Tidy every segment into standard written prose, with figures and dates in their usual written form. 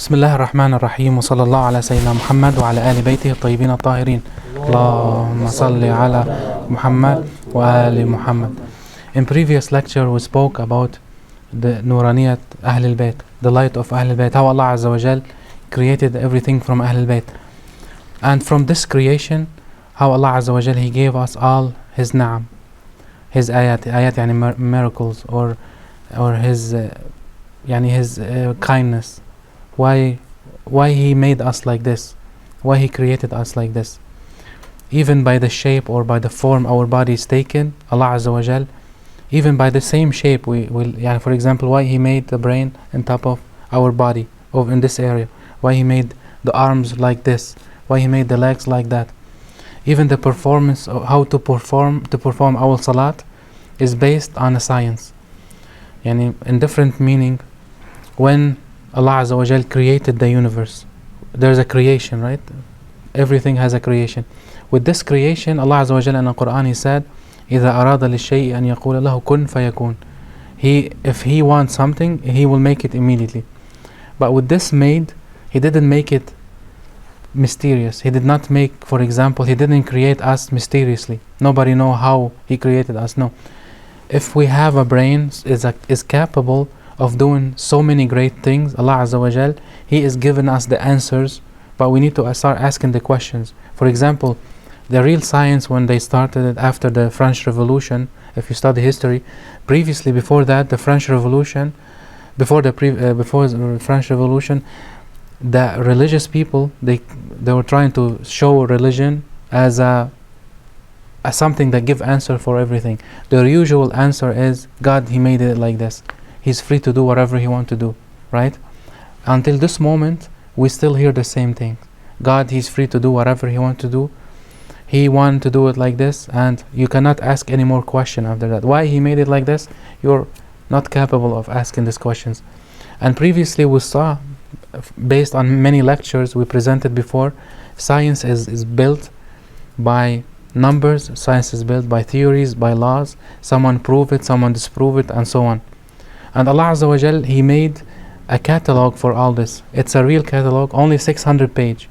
بسم الله الرحمن الرحيم وصلى الله على سيدنا محمد وعلى آل بيته الطيبين الطاهرين. اللهم صل على Muhammad وآل Muhammad. In previous lecture we spoke about the Nuraniyat Ahl al-Bayt, the light of Ahl al-Bayt, how Allah Azza wa Jal created everything from Ahl al-Bayt. And from this creation, how Allah Azza wa Jal, He gave us all His na'am, His ayat yani miracles, or His His kindness. Why He made us like this, why He created us like this. Even by the shape or by the form our body is taken, Allah Azza wa Jal, even by the same shape, we will, for example, why He made the brain on top of our body, in this area, why He made the arms like this, why He made the legs like that. Even the performance of how to perform our salat is based on a science. In different meaning, when Allah Azza wa Jal created the universe, there's a creation, right? Everything has a creation. With this creation, Allah Azza wa Jal in the Quran, He said, إِذَا أَرَادَ لِلشَّيْءِ أَنْ يَقُولَ لَهُ كُنْ فَيَكُونَ. If He wants something, He will make it immediately. But with this made, He didn't make it mysterious. He did not make, for example, He didn't create us mysteriously. Nobody know how He created us. No. If we have a brain is capable of doing so many great things, Allah Azza wa Jal, He is giving us the answers, but we need to start asking the questions. For example, the real science, when they started it after the French Revolution, if you study history, previously, before that, the French Revolution, before the French Revolution, the religious people, they were trying to show religion as something that give answer for everything. Their usual answer is, God, He made it like this. He's free to do whatever He wants to do, right? Until this moment, we still hear the same thing. God, He's free to do whatever He wants to do. He wants to do it like this, and you cannot ask any more question after that. Why He made it like this? You're not capable of asking these questions. And previously we saw, based on many lectures we presented before, science is built by numbers, science is built by theories, by laws. Someone prove it, someone disprove it, and so on. And Allah Azza wa Jal, He made a catalog for all this. It's a real catalog, only 600 pages.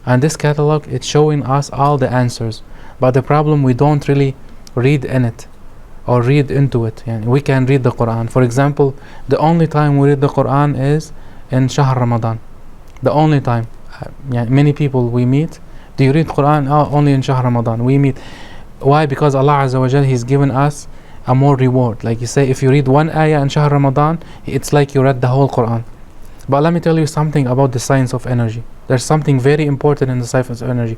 And this catalog, it's showing us all the answers. But the problem, we don't really read in it or read into it. We can read the Quran. For example, the only time we read the Quran is in Shahr Ramadan. The only time. Many people we meet, do you read Quran? Only in Shahr Ramadan. We meet. Why? Because Allah Azza wa Jal, He's given us a more reward. Like you say, if you read one ayah in Shahr Ramadan, it's like you read the whole Quran. But let me tell you something about the science of energy. There's something very important in the science of energy.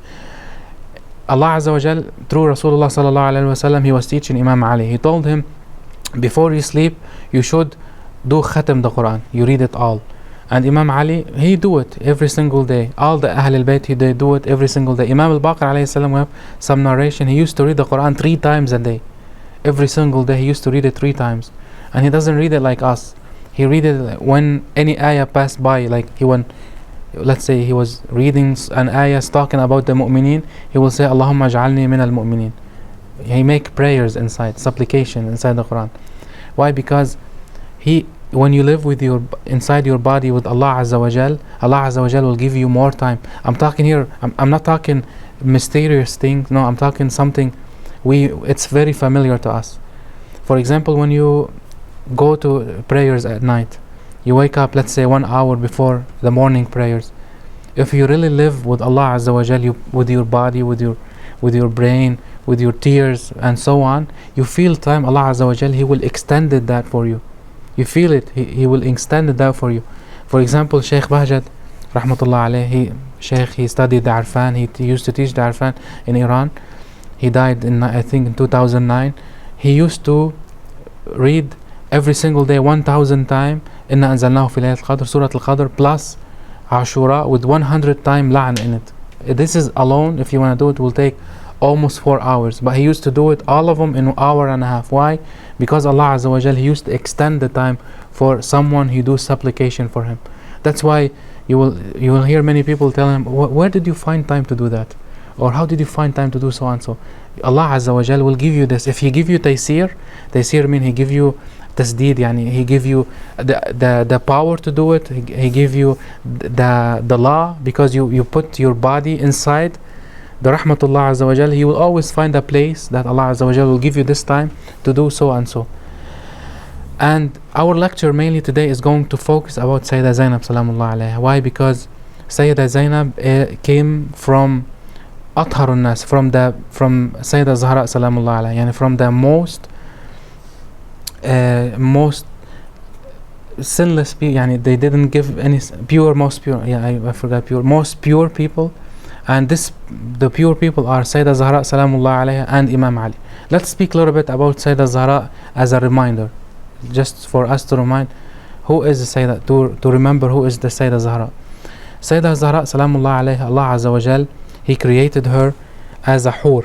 Allah Azza wa Jal, through Rasulullah sallallahu alaihi wasallam, He was teaching Imam Ali. He told him, before you sleep, you should do khatam the Quran. You read it all. And Imam Ali, he do it every single day. All the Ahl al-Bayt, they do it every single day. Imam al-Baqir alayhi salam, we have some narration, he used to read the Quran 3 times a day. Every single day he used to read it 3 times. And he doesn't read it like us. He read it when any ayah passed by, like let's say he was reading an ayah talking about the mu'mineen, he will say, Allahumma ja'alni min al-mu'mineen. He make prayers inside, supplication inside the Quran. Why? Because when you live with inside your body with Allah Azza wa Jal, Allah Azza wa Jal will give you more time. I'm talking here, I'm not talking mysterious things, no, I'm talking something it's very familiar to us. For example, when you go to prayers at night, you wake up, let's say 1 hour before the morning prayers. If you really live with Allah Azza wa Jal, with your body, with your brain, with your tears and so on, you feel time. Allah Azza wa Jal, He will extend that for you. You feel it, He will extend that for you. For example, Sheikh Bahjat rahmatullah alayh, he studied the Arfan. He used to teach the Arfan in Iran. He died I think in 2009. He used to read every single day 1,000 times Inna anzalnahu fi laylatil qadr, Surah Al-Qadr, plus Ashura with 100 times La'an in it. This is alone, if you want to do it, will take almost 4 hours. But he used to do it, all of them, in an hour and a half. Why? Because Allah Azza wa Jal, He used to extend the time for someone who do supplication for Him. That's why you will hear many people tell Him, where did you find time to do that? or how did you find time to do so and so. Allah Azza wa Jal will give you this. If He give you taysir mean He give you tasdeed, yani He give you the power to do it. He give you the law, because you put your body inside the rahmatullah Azza wa Jal. He will always find a place that Allah Azza wa Jal will give you this time to do so and so. And our lecture mainly today is going to focus about Sayeda Zainab salamullah alayha. Why? Because Sayeda Zainab came from Atharun Nas, from Sayeda Zahra salamullah alayha, yani from the most sinless people, yani they didn't give any pure, most pure, I forgot pure, most pure people. And the pure people are Sayeda Zahra salamullah alayha and Imam Ali. Let's speak a little bit about Sayeda Zahra as a reminder, just for us to remind who is the Sayeda, to remember who is the Sayeda Zahra. Sayeda Zahra salamullah alayha, Allah Azza wa Jal, He created her as a hur.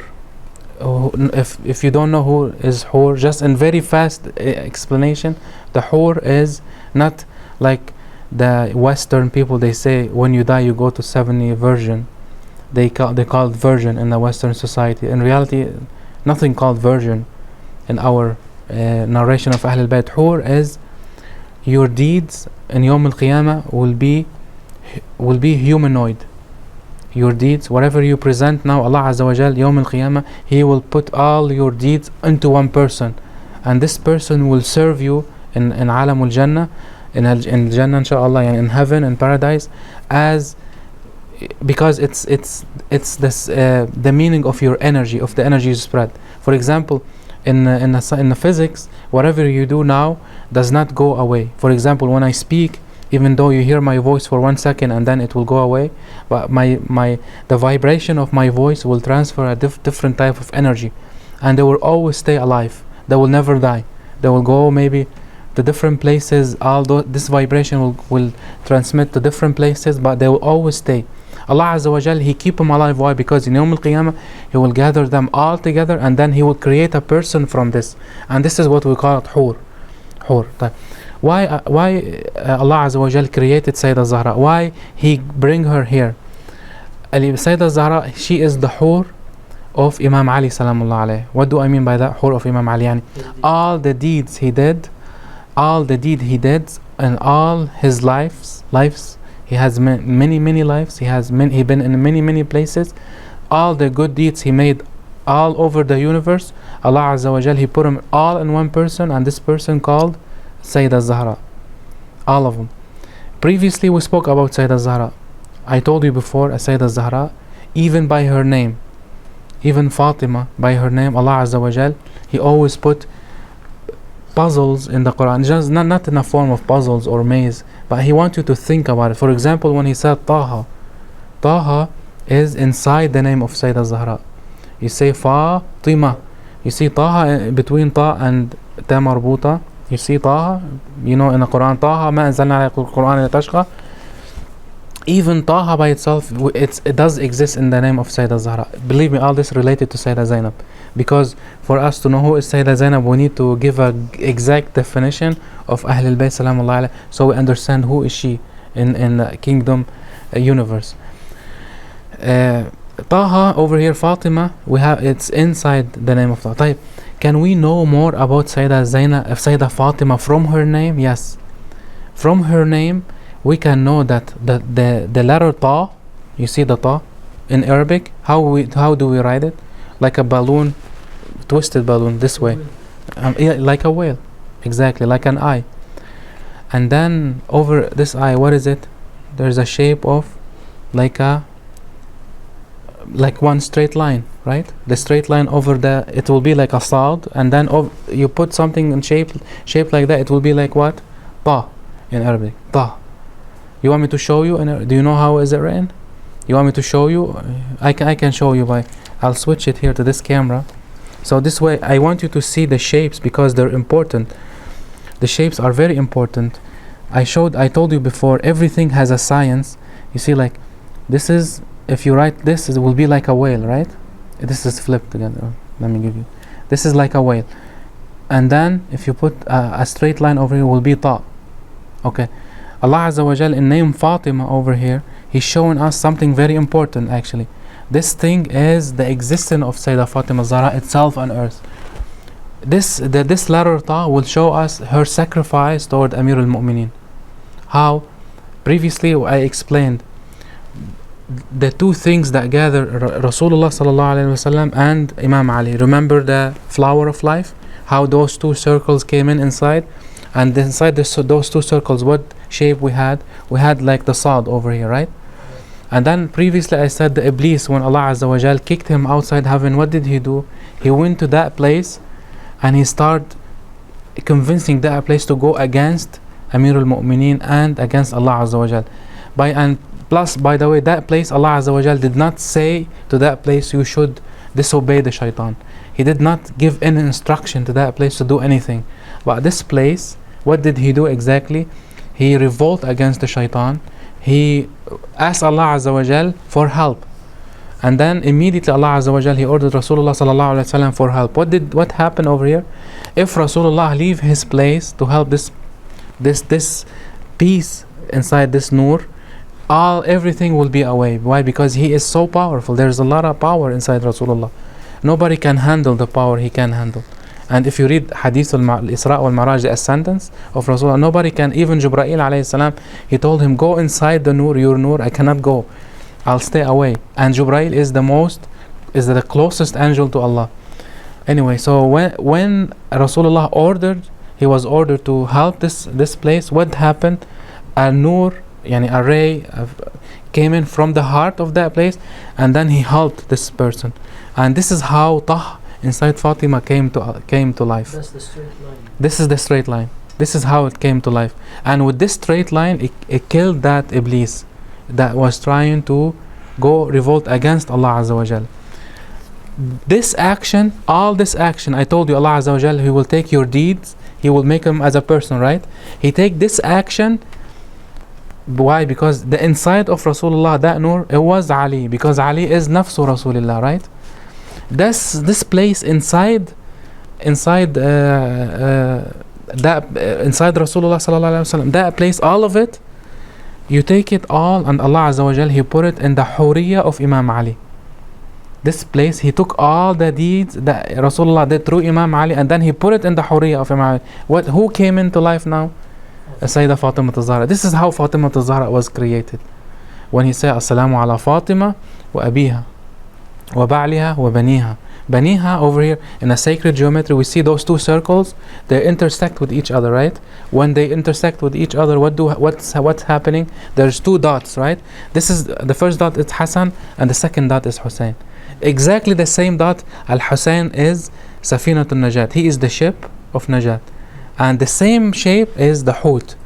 If you don't know who is hur, just in very fast explanation, the hur is not like the Western people. They say when you die you go to 70 virgin. They call it virgin in the Western society. In reality, nothing called virgin in our narration of Ahl al-Bayt. Hur is your deeds in Yawm al-Qiyamah will be humanoid. Your deeds, whatever you present now, Allah Azza wa Jal, Yawm al-Qiyamah, He will put all your deeds into one person, and this person will serve you in Alam al-Jannah, in Jannah inshaAllah, and in heaven, in paradise, as because it's this the meaning of your energy, of the energy you spread. For example, in the physics, whatever you do now does not go away. For example, when I speak, even though you hear my voice for 1 second and then it will go away, but the vibration of my voice will transfer a different type of energy, and they will always stay alive. They will never die. They will go maybe to different places. Although this vibration will transmit to different places, but they will always stay. Allah Azza wa Jal, He keep them alive. Why? Because in Yawm al-Qiyamah He will gather them all together, and then He will create a person from this, and this is what we call it hur. Why Allah Azza wa Jal created Sayeda Zahra? Why He bring her here? Sayeda Zahra, she is the hur of Imam Ali salamullah alayhi. What do I mean by that? Hur of Imam Ali, yani all the deeds he did, and all his lives, he has many lives, he been in many places. All the good deeds he made all over the universe, Allah Azza wa Jal, He put them all in one person, and this person called Sayeda Zahra. All of them. Previously we spoke about Sayeda Zahra. I told you before, Sayeda Zahra, even by her name, even Fatima by her name, Allah Azza wa Jal, He always put puzzles in the Quran, just not in a form of puzzles or maze, but He wants you to think about it. For example, when He said Taha is inside the name of Sayeda Zahra. You say Fatima, you see Taha between Ta and Ta marbuta. You see Taha, you know, in the Quran, Taha ma anzalna alayka al-Quran litashqa. Even Taha by itself, it does exist in the name of Sayeda Zahra. Believe me, all this related to Sayeda Zainab, because for us to know who is Sayeda Zainab, we need to give an exact definition of Ahl al-Bayt salamullah alayhi, so we understand who is she in the kingdom universe. Taha over here, Fatima, it's inside the name of Taha. Can we know more about Sayeda Zainab, Sayeda Fatima from her name? Yes. From her name, we can know that the letter Ta, you see the Ta in Arabic, how do we write it? Like a balloon, twisted balloon this way. Yeah, like a whale, exactly, like an eye. And then over this eye, what is it? There's a shape of like one straight line, right? The straight line over it will be like a Saad, and then you put something in shape like that, it will be like what? Ta in Arabic. Ta. You want me to show you? Do you know how is it written? You want me to show you? I can show you I'll switch it here to this camera. So this way, I want you to see the shapes because they're important. The shapes are very important. I told you before, everything has a science. You see, like this is, if you write this, it will be like a whale, right? This is flipped together. Let me give you. This is like a whale, and then if you put a straight line over here, will be Ta. Okay. Allah Azza wa Jal, in name Fatima over here, He's showing us something very important actually. This thing is the existence of Sayyidah Fatima Zahra itself on earth. This latter thought will show us her sacrifice toward Amir al-Mu'mineen. How? Previously I explained the two things that gather Rasulullah sallallahu alaihi wasallam and Imam Ali. Remember the flower of life? How those two circles came inside? And inside those two circles, what shape we had? We had like the Sad over here, right? And then previously I said the Iblis, when Allah Azza wa Jal kicked him outside heaven, what did he do? He went to that place and he started convincing that place to go against Amir al-Mu'mineen and against Allah Azza wa Jal. By the way, that place, Allah Azza wa Jal did not say to that place, you should disobey the shaitan. He did not give any instruction to that place to do anything. But this place, what did he do exactly? He revolted against the shaitan. He asked Allah Azza wa Jal for help. And then immediately Allah Azza wa Jal, he ordered Rasulullah sallallahu alaihi wasallam for help. What happened over here? If Rasulullah leave his place to help this peace inside this nur, everything will be away. Why? Because he is so powerful. There's a lot of power inside Rasulullah. Nobody can handle the power he can handle. And if you read Hadith al-Isra wal-Maraj, the ascendance of Rasulullah, nobody can, even Jibreel alayhi salam, he told him, go inside the nur, your nur, I cannot go. I'll stay away. And Jibreel is the closest angel to Allah. Anyway, so when Rasulullah he was ordered to help this place, what happened? A nur, a ray came in from the heart of that place, and then he helped this person. And this is how Tah inside Fatima came to life. That's the straight line. This is the straight line. This is how it came to life. And with this straight line, it killed that Iblis that was trying to go revolt against Allah Azza wa Jal. This action, all this action, I told you Allah Azza wa Jal, He will take your deeds, He will make them as a person, right? He take this action. Why? Because the inside of Rasulullah, that nur, it was Ali, because Ali is nafsu Rasulullah, right? This place inside Rasulullah sallallahu alaihi wasallam, that place, all of it, you take it all, and Allah Azza wa Jal, He put it in the Huriyah of Imam Ali. This place, He took all the deeds that Rasulullah did through Imam Ali, and then He put it in the Huriyah of Imam Ali. Who came into life now? Sayyidah Fatima Zahra. This is how Fatima Zahra was created. When he said, Assalamu ala Fatima wa abiha wa ba'liha wa baniha. Baniha over here in a sacred geometry, we see those two circles, they intersect with each other, right? When they intersect with each other, what's happening? There's two dots, right? This is the first dot is Hassan, and the second dot is Hussein. Exactly the same dot. Al-Hussein is Safinatul Najat. He is the ship of Najat. And the same shape is the Hut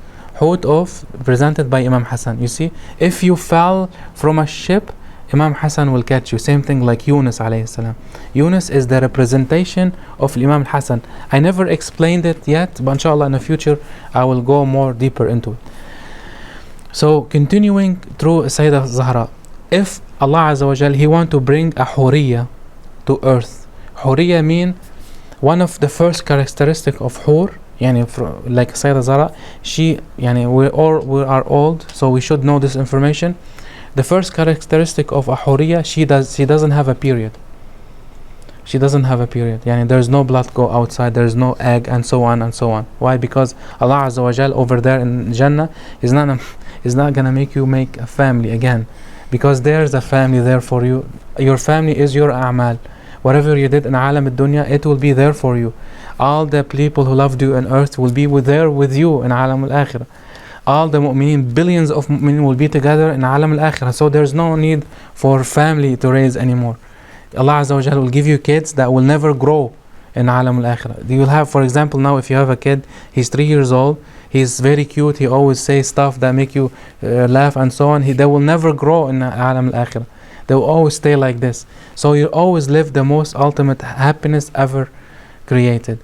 presented by Imam Hassan. You see, if you fell from a ship, Imam Hassan will catch you. Same thing like Yunus alayhi salam. Yunus is the representation of Imam Hassan. I never explained it yet, but inshallah in the future I will go more deeper into it. So continuing through Sayyidah Zahra, if Allah Azza wa Jal, He want to bring a Huriyah to earth. Huriyah mean one of the first characteristic of Hur, like Sayyidah Zahra, we are old, so we should know this information. The first characteristic of a Huriyah, she doesn't have a period. She doesn't have a period. There's no blood go outside, there's no egg, and so on and so on. Why? Because Allah Azza wa Jal over there in Jannah is not gonna make you make a family again, because there's a family there for you. Your family is your a'mal. Whatever you did in alam al-dunya, it will be there for you. All the people who loved you on earth will be there with you in alam al-akhirah. All the mu'mineen, billions of mu'mineen will be together in alam al-akhirah. So there's no need for family to raise anymore. Allah Azza wa Jalla will give you kids that will never grow in alam al-akhirah. You will have, for example, now if you have a kid, he's 3 years old, he's very cute, he always says stuff that make you laugh and so on. They will never grow in alam al-akhirah. They will always stay like this. So you always live the most ultimate happiness ever created.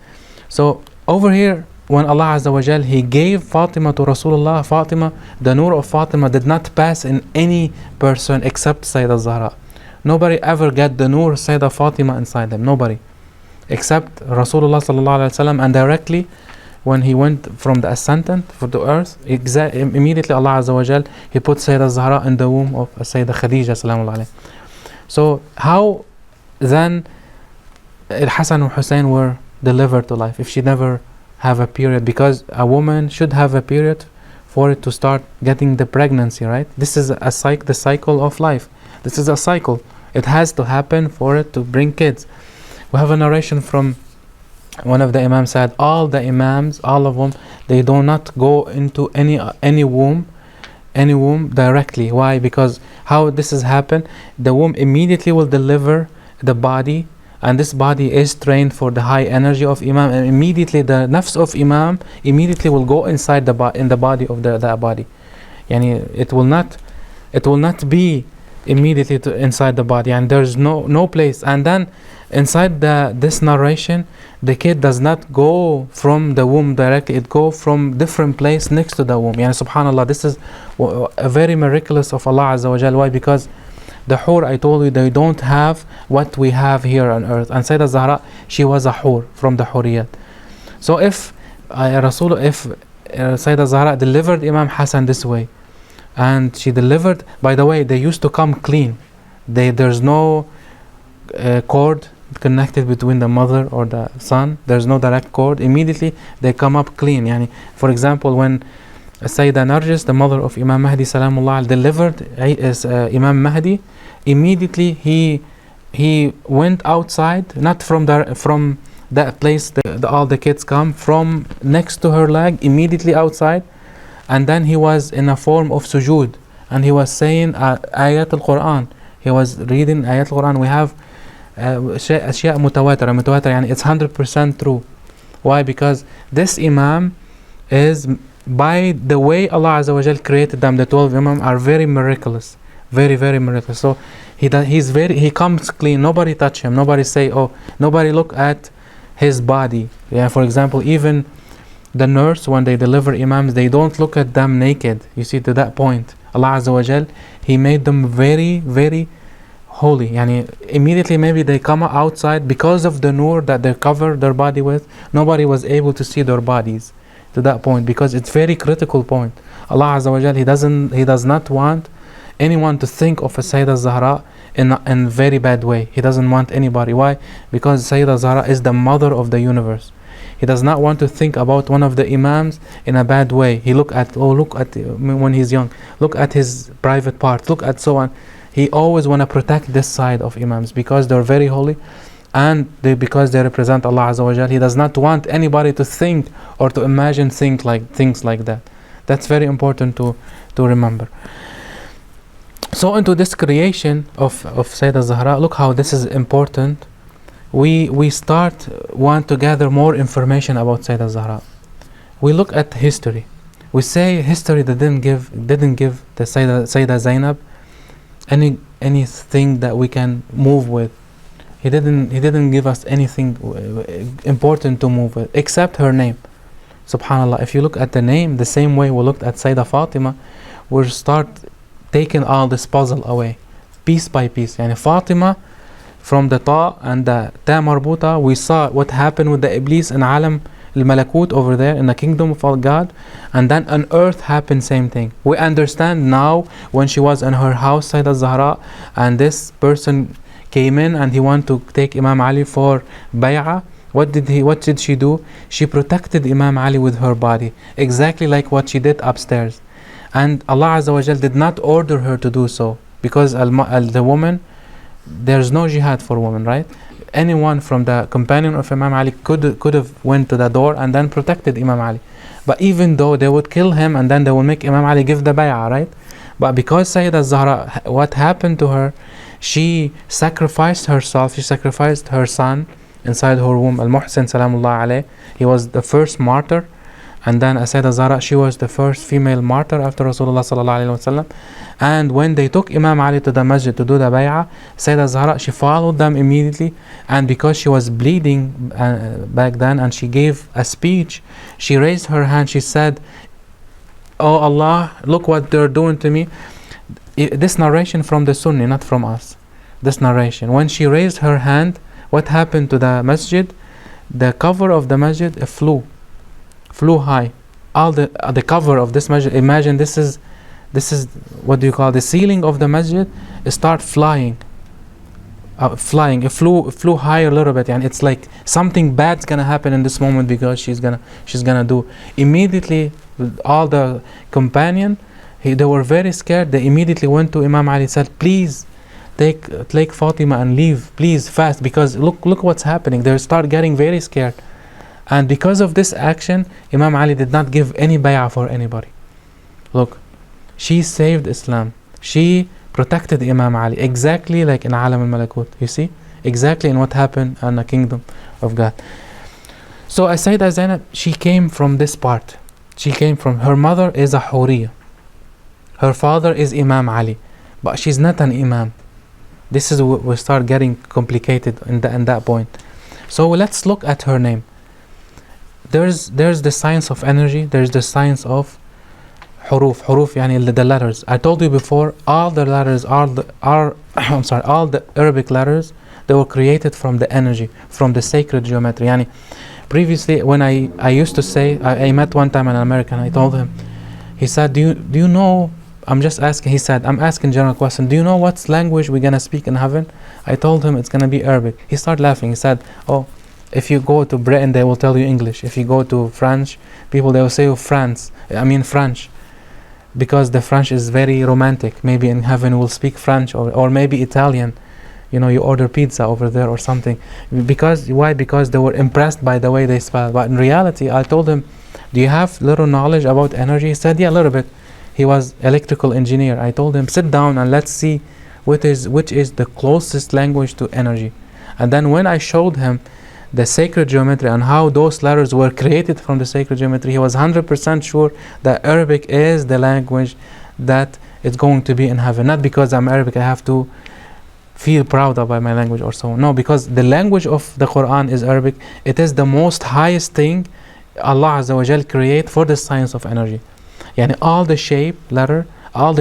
So over here, when Allah Azza wa Jal, He gave Fatima to Rasulullah, Fatima, the nur of Fatima did not pass in any person except Sayyidah Zahra. Nobody ever get the nur Sayyidah Fatima inside them. Nobody. Except Rasulullah sallallahu alaihi wasallam, and directly when he went from the ascendant for the earth, immediately Allah Azza wa Jal, He put Sayyidah Zahra in the womb of Sayyidah Khadija sallallahu alaihi. So how then Al-Hasan and Hussein were delivered to life if she never have a period? Because a woman should have a period for it to start getting the pregnancy, right? This is the cycle of life. This is a cycle. It has to happen for it to bring kids. We have a narration from one of the imams said, all the imams, all of them, they do not go into any womb directly. Why? Because how this has happened, the womb immediately will deliver the body, and this body is trained for the high energy of imam, and immediately the nafs of imam immediately will go inside in the body of the body. Yani it will not be immediately inside the body, and there's no place. And then inside this narration, the kid does not go from the womb directly, it go from different place next to the womb. Yani subhanallah, this is a very miraculous of Allah Azza wa Jal. Why? Because the hur, I told you, they don't have what we have here on earth. And Sayyidah Zahra, she was a hur from the huriyat. So if Sayyidah Zahra delivered Imam Hassan this way, and she delivered, by the way, they used to come clean. There's no cord connected between the mother or the son. There's no direct cord. Immediately they come up clean. Yani, for example, when Sayyidah Narjis, the mother of Imam Mahdi Salamullah, delivered Imam Mahdi, immediately he went outside, not from that place all the kids come from, next to her leg, immediately outside, and then he was in a form of sujood, and he was saying ayat al-Quran. He was reading ayat al-Quran. We have أشياء متواترة يعني it's 100% true. Why? Because this Imam is, by the way Allah Azza wa Jal created them, the 12 Imam are very miraculous, very miraculous. So he comes clean. Nobody touch him. Nobody say, oh, nobody look at his body. Yeah, for example, even the nurse, when they deliver Imams, they don't look at them naked. You see, to that point, Allah Azza wa Jal, He made them very holy. Yani immediately maybe they come outside because of the nur that they cover their body with. Nobody was able to see their bodies to that point, because it's very critical point. Allah Azza wa Jal, He does not want anyone to think of a Sayyidah Zahra in a very bad way. He doesn't want anybody. Why? Because Sayyidah Zahra is the mother of the universe. He does not want to think about one of the Imams in a bad way. He look at when he's young, look at his private part, look at so on. He always want to protect this side of Imams because they're very holy, and because they represent Allah Azza wa Jal. He does not want anybody to think or to imagine things like that. That's very important to remember. So into this creation of Sayyidah Zahra, look how this is important. We want to gather more information about Sayyidah Zahra. We look at history. We say history didn't give the Sayyidah Zainab anything that we can move with. He didn't give us anything important to move with except her name. Subhanallah, if you look at the name, the same way we looked at Sayyidah Fatima, we'll start taking all this puzzle away, piece by piece. Yani Fatima, from the Ta and the Ta Marbuta, we saw what happened with the Iblis in Alam al-Malakut over there in the kingdom of God, and then on earth happened same thing. We understand now when she was in her house, Sayyidah Zahra, and this person came in and he wanted to take Imam Ali for bay'ah. What did she do? She protected Imam Ali with her body, exactly like what she did upstairs. And Allah Azza wa Jal did not order her to do so, because the woman, there's no jihad for women, right? Anyone from the companion of Imam Ali could have went to the door and then protected Imam Ali. But even though they would kill him and then they will make Imam Ali give the bay'ah, right? But because Sayyidah Zahra, what happened to her, she sacrificed herself, she sacrificed her son inside her womb, Al-Muhsin Salamullah alayh. He was the first martyr. And then Sayyidah Zahra, she was the first female martyr after Rasulullah sallallahu alaihi wasallam. And when they took Imam Ali to the masjid to do the bay'ah, Sayyidah Zahra, she followed them immediately. And because she was bleeding back then, and she gave a speech, she raised her hand, she said, "Oh Allah, look what they're doing to me." This narration from the Sunni, not from us. This narration, when she raised her hand, what happened to the masjid? The cover of the masjid flew high. All the cover of this masjid, imagine this is what do you call the ceiling of the masjid, start flying. flying. It flew higher a little bit, and it's like something bad's gonna happen in this moment because she's gonna do. Immediately, all the companion, they were very scared. They immediately went to Imam Ali, said, please take Fatima and leave, please, fast, because look what's happening. They start getting very scared. And because of this action, Imam Ali did not give any bay'ah for anybody. Look, she saved Islam. She protected Imam Ali, exactly like in Alam al-Malakut. You see? Exactly in what happened in the kingdom of God. So Sayeda Zeinab, she came from this part. She came from, her mother is a Huriya. Her father is Imam Ali. But she's not an Imam. This is where we start getting complicated in that point. So let's look at her name. There's the science of energy. There's the science of huruf. Huruf yani the letters. I told you before, all the letters all the Arabic letters, they were created from the energy, from the sacred geometry. Yani previously, when I used to say, I met one time an American. I told him, he said, do you know? I'm just asking. He said, I'm asking general question. Do you know what language we're gonna speak in heaven? I told him it's gonna be Arabic. He started laughing. He said, oh, if you go to Britain, they will tell you English. If you go to French, people, they will say French, because the French is very romantic. Maybe in heaven we'll speak French, or maybe Italian. You know, you order pizza over there or something. Why? Because they were impressed by the way they spell. But in reality, I told him, do you have little knowledge about energy? He said, yeah, a little bit. He was electrical engineer. I told him, sit down and let's see which is the closest language to energy. And then when I showed him the sacred geometry and how those letters were created from the sacred geometry, he was 100% sure that Arabic is the language that is going to be in heaven. Not because I'm Arabic, I have to feel proud about my language or so. No, because the language of the Quran is Arabic. It is the most highest thing Allah Azza wa Jal create for the science of energy. Yani all the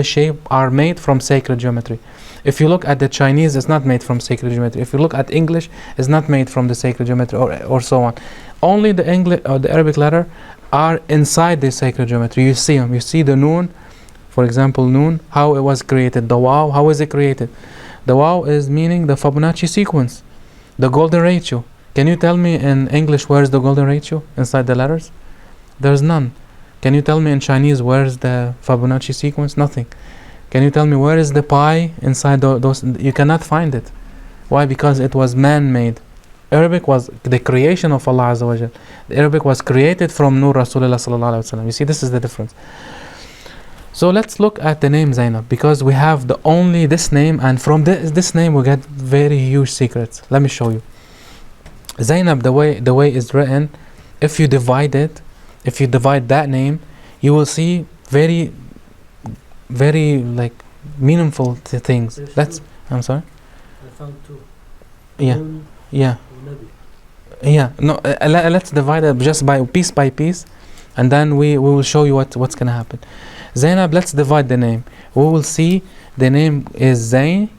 shape are made from sacred geometry. If you look at the Chinese, it's not made from sacred geometry. If you look at English, it's not made from the sacred geometry, or so on. Only the English or the Arabic letter are inside the sacred geometry. You see them. You see the noon, for example, noon, how it was created. The waw, how is it created? The waw is meaning the Fibonacci sequence, the golden ratio. Can you tell me in English where is the golden ratio inside the letters? There's none. Can you tell me in Chinese where is the Fibonacci sequence? Nothing. Can you tell me where is the pi inside those? You cannot find it. Why? Because it was man-made. Arabic was the creation of Allah Azza wa Jal. The Arabic was created from Nur Rasulullah sallallahu alaihi wasallam. You see, this is the difference. So let's look at the name Zainab, because we have only this name, and from this name we get very huge secrets. Let me show you. Zainab, the way it's written, if you divide that name, you will see very like meaningful things. I'm sorry. I found two. Yeah. No, let's divide it just by piece, and then we will show you what's gonna happen. Zainab, let's divide the name. We will see the name is Zay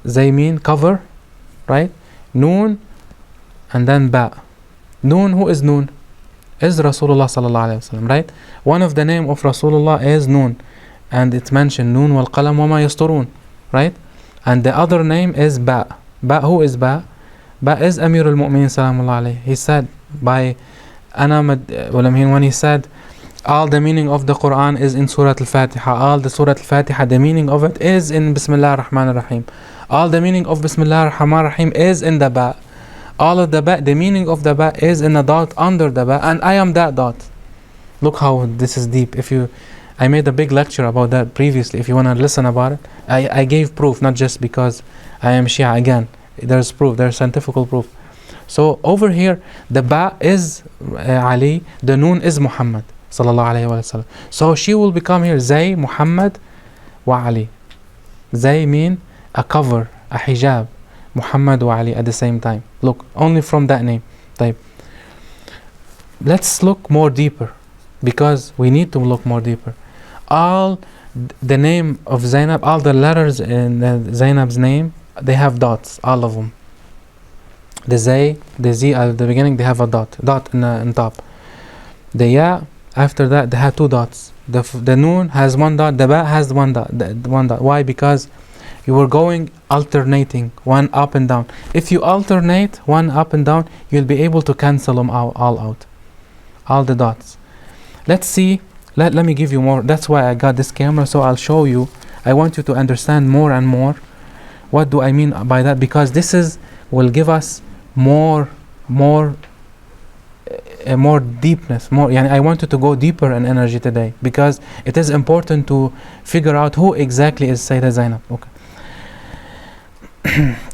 mean cover, right? Noon, and then Ba. Noon, who is Noon? Is Rasulullah sallallahu alaihi wasallam, right? One of the name of Rasulullah is Noon, and it's mentioned Noon wal qalam wa ma yasturun, right? And the other name is Ba. Ba, who is Ba? Ba is Amir al-Mu'minin salamullah alayhi. He said when he said all the meaning of the Quran is in Surah Al-Fatiha. All the Surah Al-Fatiha, the meaning of it is in Bismillah ar-Rahman ar-Rahim. All the meaning of Bismillah ar-Rahman ar-Rahim is in the Ba. All of the Ba, the meaning of the Ba is in a dot under the Ba, and I am that dot. Look how this is deep. I made a big lecture about that previously. If you want to listen about it, I gave proof, not just because I am Shia again. There's proof, there's scientific proof. So over here, the Ba is Ali, the Noon is Muhammad sallallahu alayhi wa sallam. So she will become here Zay, Muhammad, wa Ali. Zay mean a cover, a hijab. Muhammad wa Ali at the same time. Look, only from that name. Type. Let's look more deeper, because we need to look more deeper. All the name of Zainab, all the letters in Zainab's name, they have dots, all of them. The Z at the beginning, they have a dot in top. The Ya, after that, they have two dots. The Noon has one dot, the Ba has one dot. Why? Because You were going alternating one up and down. If you alternate one up and down, you'll be able to cancel them all out, all the dots. Let's see. Let me give you more. That's why I got this camera, so I'll show you. I want you to understand more and more. What do I mean by that? Because this will give us more deepness. I want you to go deeper in energy today, because it is important to figure out who exactly is Sayeda Zeinab. Okay.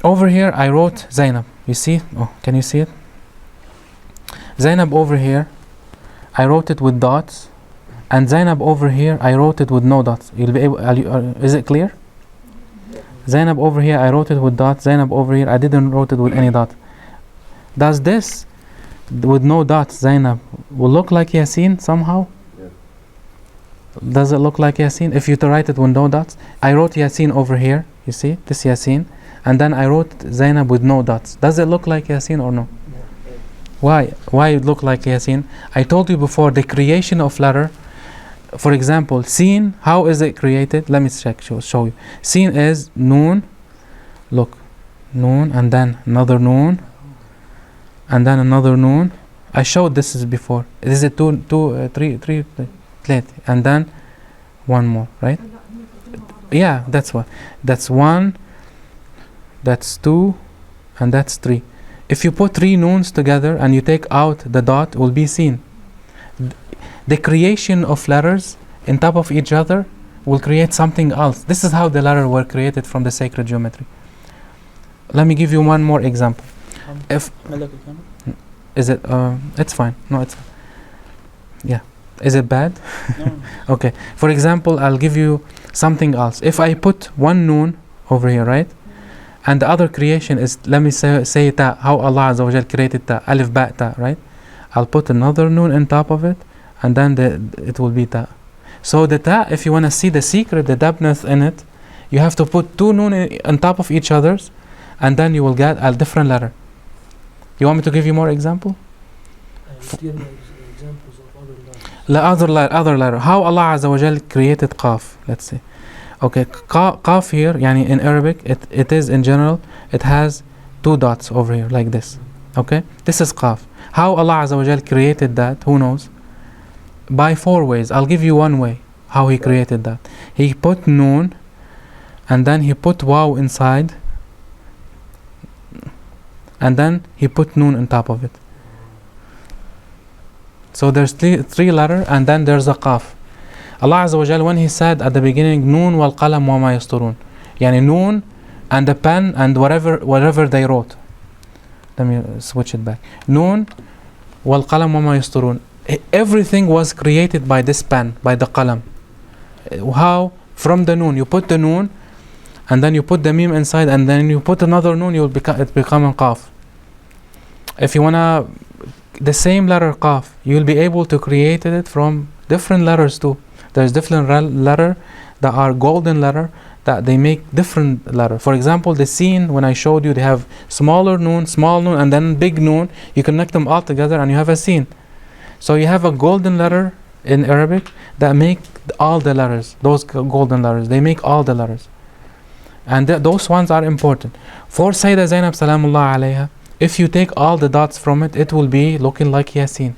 Over here I wrote Zainab. You see? Oh, can you see it? Zainab over here, I wrote it with dots, and Zainab over here, I wrote it with no dots. You'll be able. Is it clear? Zainab over here, I wrote it with dots. Zainab over here, I didn't wrote it with any dot. Does this with no dots, Zainab, will look like Yasin somehow? Yeah. Does it look like Yasin if you write it with no dots? I wrote Yasin over here. You see this Yasin, and then I wrote Zainab with no dots. Does it look like Yasin or no? Yeah. Why it look like Yasin? I told you before, the creation of letter. For example, Sin, how is it created? Let me show you. Sin is Noon. Look, Noon, and then another Noon, and then another Noon. I showed this before. Is it three, and then one more, right? Yeah, that's one. That's one. That's two, and that's three. If you put three Noons together and you take out the dot, it will be Sin. The creation of letters on top of each other will create something else. This is how the letters were created from the sacred geometry. Let me give you one more example. Is it? It's fine. No, it's fine. Yeah. Is it bad? No. Okay. For example, I'll give you something else. If I put one Noon over here, right? And the other creation is, let me say ta, how Allah Azza wa Jal created ta, alif ba ta, right? I'll put another Noon on top of it, and then it will be ta. So the ta, if you want to see the secret, the depthness in it, you have to put two Noon on top of each others, and then you will get a different letter. You want me to give you more example? Examples of other letter. How Allah Azza wa Jal created Qaf. Let's see. Okay, Qaf here, yani in Arabic, it is in general, it has two dots over here like this. Okay, this is Qaf. How Allah Azza wa Jal created that? Who knows? By four ways. I'll give you one way how He created that. He put Noon, and then He put Waw inside, and then He put Noon on top of it. So there's three letters, and then there's a Qaf. Allah Azza wa Jal, when He said at the beginning, Noon wal qalam wa ma yasturun, yani Noon and the pen and whatever they wrote. Let me switch it back. Noon wal qalam wa ma yasturun. Everything was created by this pen, by the qalam. How? From the Noon. You put the Noon, and then you put the Mim inside, and then you put another Noon, it become a Qaf. If you wanna the same letter Qaf, you'll be able to create it from different letters too. There's different letter that are golden letter that they make different letter. For example, the Sin, when I showed you, they have smaller Noon, small Noon, and then big Noon. You connect them all together and you have a Sin. So you have a golden letter in Arabic that make all the letters. Those golden letters, they make all the letters. And those ones are important. For Sayeda Zeinab Salamullah alayha, if you take all the dots from it, it will be looking like Yasin.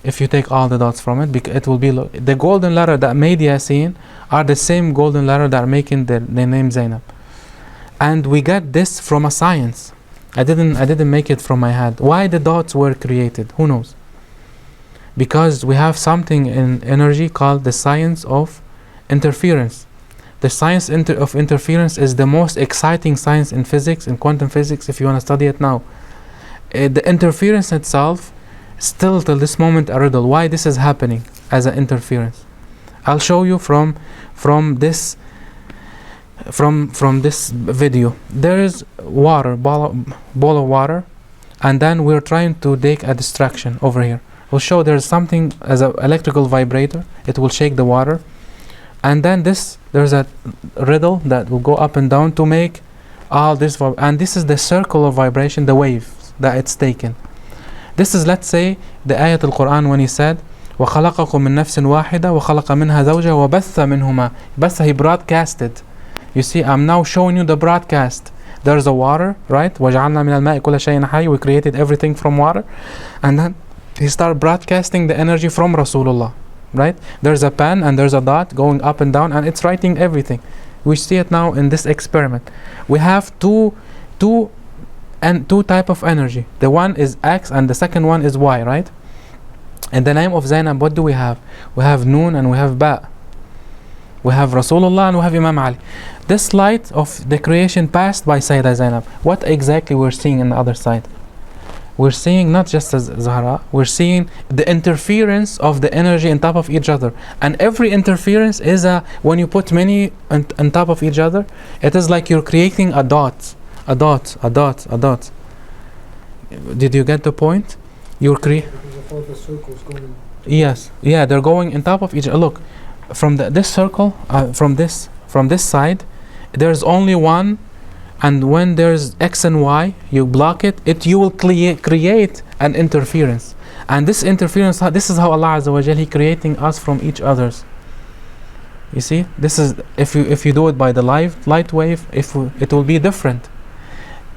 If you take all the dots from it, it will be the golden letter that made Yasin are the same golden letter that are making the name Zainab. And we got this from a science. I didn't make it from my head. Why the dots were created? Who knows? Because we have something in energy called the science of interference. The science of interference is the most exciting science in physics, in quantum physics, if you want to study it now. The interference itself, still till this moment a riddle. Why this is happening as an interference? I'll show you from this video. There is water, ball of water, and then we're trying to take a distraction over here. We'll show there's something as an electrical vibrator. It will shake the water, and then there's a riddle that will go up and down to make all this, and this is the circle of vibration, the waves that it's taken. This is, let's say, the ayat al-Quran when He said, وَخَلَقَكُم مِّن نَفْسٍ وَاحِدَةٍ وَخَلَقَ مِنْهَا زَوْجَهَا وَبَثَّ مِنْهُمَا. He broadcasted You see, I'm now showing you the broadcast. There's a water, right? وَجَعَلْنَا مِنَ الْمَاءِ كُلَّ شَيْءٍ حَيٍّ. We created everything from water. And then he started broadcasting the energy from Rasulullah, right? There's a pen and there's a dot going up and down, and it's writing everything. We see it now in this experiment. We have two type of energy. The one is X and the second one is Y, right? In the name of Zainab, what do we have? We have Noon and we have Ba. We have Rasulullah and we have Imam Ali. This light of the creation passed by Sayeda Zeinab. What exactly we're seeing on the other side? We're seeing not just as Zahra, we're seeing the interference of the energy on top of each other. And every interference is when you put many on top of each other, it is like you're creating a dot. A dot. Did you get the point? You're creating. Yes, yeah, they're going on top of each other. Look, from this circle, from this side, there's only one, and when there's X and Y, you block it. You will create an interference, and this interference, this is how Allah Azza wa Jal, He creating us from each other's. You see, this is if you do it by the light wave, it will be different.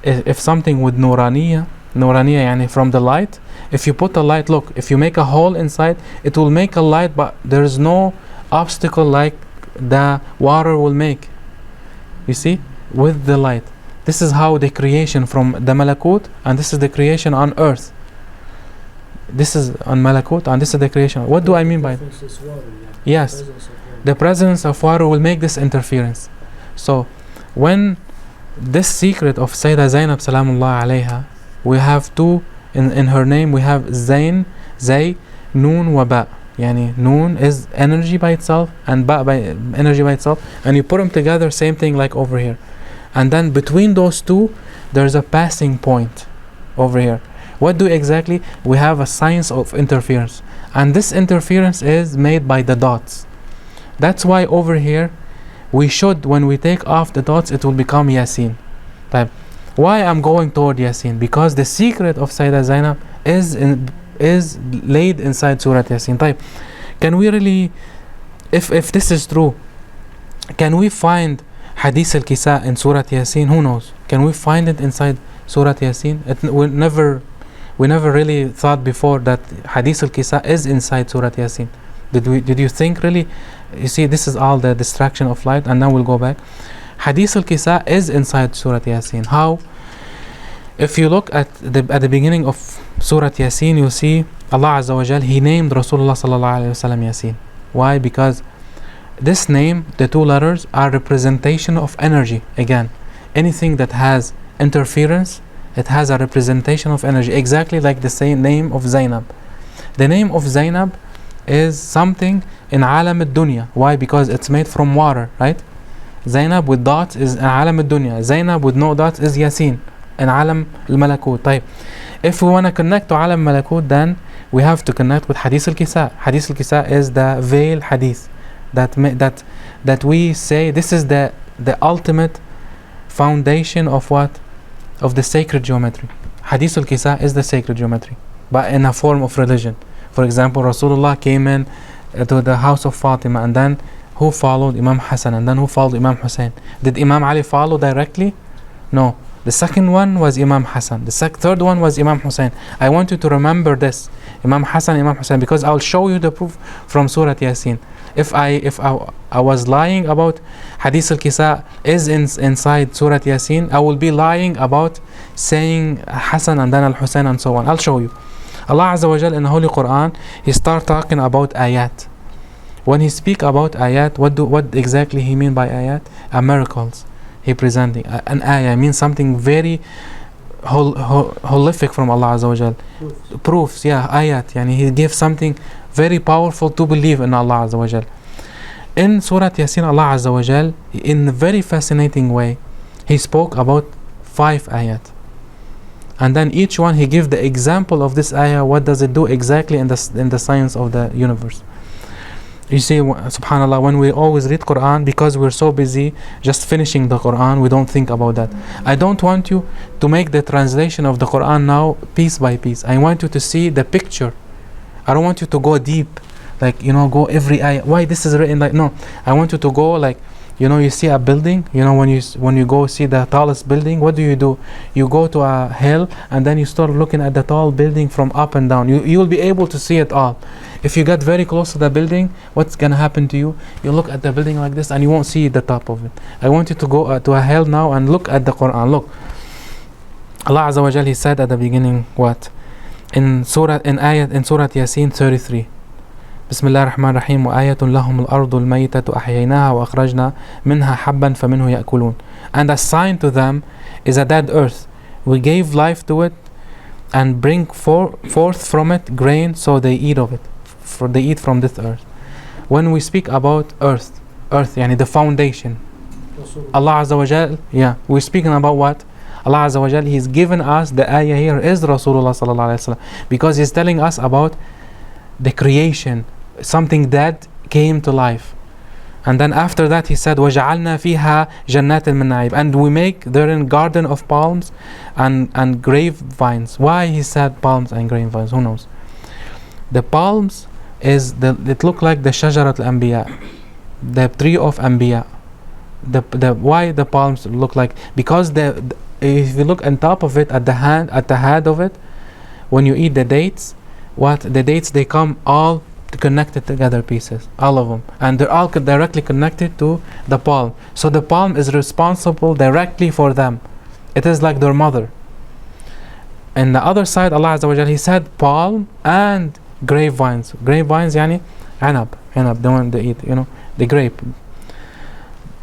If something with nuraniya yani from the light, if you put a light, look, if you make a hole inside, it will make a light, but there is no obstacle like the water will make. You see, with the light. This is how the creation from the Malakut, and this is the creation on earth. This is on Malakut, and this is the creation. What do I mean by? Yes, the presence of water will make this interference. So when this secret of Sayeda Zainab Salamullah alayha, we have two in her name. We have Zain, Zay, Noon, wa Ba. Yani Noon is energy by itself and Ba by energy by itself, and you put them together, same thing like over here. And then between those two, there's a passing point over here. What do exactly? We have a science of interference, and this interference is made by the dots. That's why over here we should, when we take off the dots, it will become Yasin. But why I'm going toward Yasin? Because the secret of Sayeda Zainab is laid inside Surah Yasin. Can we really, if this is true, can we find Hadith al-Kisa in Surah Yasin? Who knows? Can we find it inside Surah Yasin? We never really thought before that Hadith al-Kisa is inside Surah Yasin. Did you think really? You see, this is all the distraction of light, and now we'll go back. Hadith al-Kisa is inside Surah Yasin. How? If you look at the beginning of Surah Yasin, you see Allah Azza wa Jal, He named Rasulullah sallallahu alayhi wa sallam Yasin. Why? Because this name, the two letters, are representation of energy. Again, anything that has interference, it has a representation of energy, exactly like the same name of Zainab. The name of Zainab is something in alam al-dunya. Why? Because it's made from water, right? Zainab with dots is alam al-dunya. Zainab with no dots is Yasin in alam al-malakut. If we want to connect to alam al-malakut, then we have to connect with Hadith al-Kisa. Hadith al-Kisa is the veil hadith that we say this is the ultimate foundation of what? Of the sacred geometry. Hadith al-Kisa is the sacred geometry, but in a form of religion. For example, Rasulullah came in to the house of Fatima, and then who followed? Imam Hassan, and then who followed? Imam Hussein. Did Imam Ali follow directly? No. The second one was Imam Hassan. The third one was Imam Hussein. I want you to remember this, Imam Hassan, Imam Hussein, because I'll show you the proof from Surah Yasin. If I was lying about Hadith al-Kisa is inside Surah Yasin, I will be lying about saying Hassan and then al-Hussein and so on. I'll show you. Allah Azza wa Jal in the Holy Quran, He start talking about ayat. When He speak about ayat, what exactly He mean by ayat? Miracles. He presenting an ayah means something very holistic from Allah Azza wa Jal. Proofs, yeah, ayat. Yani He gives something very powerful to believe in Allah Azza wa Jal. In Surah Yasin, Allah Azza wa Jal, in a very fascinating way, He spoke about 5 ayat. And then each one He give the example of this ayah, what does it do exactly in the science of the universe. You see, subhanAllah, when we always read Quran, because we're so busy just finishing the Quran, we don't think about that. I don't want you to make the translation of the Quran now piece by piece. I want you to see the picture. I don't want you to go deep, like, go every ayah. Why this is written like, no. I want you to go like, You know, you see a building, you know, when you go see the tallest building, what do? You go to a hill and then you start looking at the tall building from up and down. You'll be able to see it all. If you get very close to the building, what's gonna happen to you? You look at the building like this and you won't see the top of it. I want you to go to a hill now and look at the Quran. Look, Allah Azza wa Jal, He said at the beginning what? In Surah Yasin 33. بسم الله الرحمن الرحيم وآية لهم الأرض الميتة أحييناها وأخرجنا منها حبا فمنه يأكلون. And a sign to them is a dead earth. We gave life to it and bring forth from it grain, so they eat of it. They eat from this earth. When we speak about earth يعني the foundation, Allah Azza wa Jal, we're speaking about what? Allah Azza wa Jal, He's given us the ayah here is Rasulullah sallallahu alaihi wasallam, because He's telling us about the creation. Something dead came to life, and then after that He said وَجَعَلْنَا فِيهَا جَنَّاتٍ مِّن نَعِيمٍ, and we make therein garden of palms and grapevines. Why He said palms and grapevines? Who knows? The palms is it look like the shajarat al-anbiya, the tree of anbiya. Why the palms look like? Because if you look on top of it, at the head of it, when you eat the dates, they come all connected together pieces, all of them, and they're all directly connected to the palm. So the palm is responsible directly for them. It is like their mother. And the other side, Allah Azza wa Jalla, He said palm and grapevines. Grapevines yani anab, the one they eat, you know, the grape.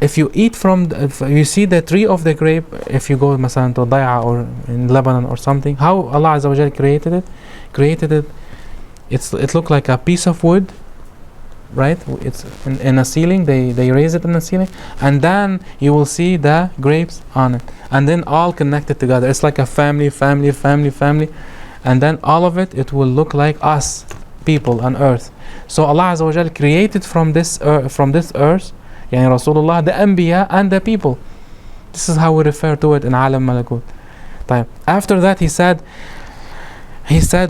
If you eat if you see the tree of the grape, if you go masalan to Dai'a or in Lebanon or something, how Allah Azza wa Jalla created it, it looked like a piece of wood, right? It's in a ceiling, they raise it in the ceiling, and then you will see the grapes on it, and then all connected together. It's like a family, and then all of it will look like us, people on earth. So Allah Azza wa Jalla created from this earth, yani Rasulullah, the Anbiya and the people. This is how we refer to it in Alam Malakut. After that He said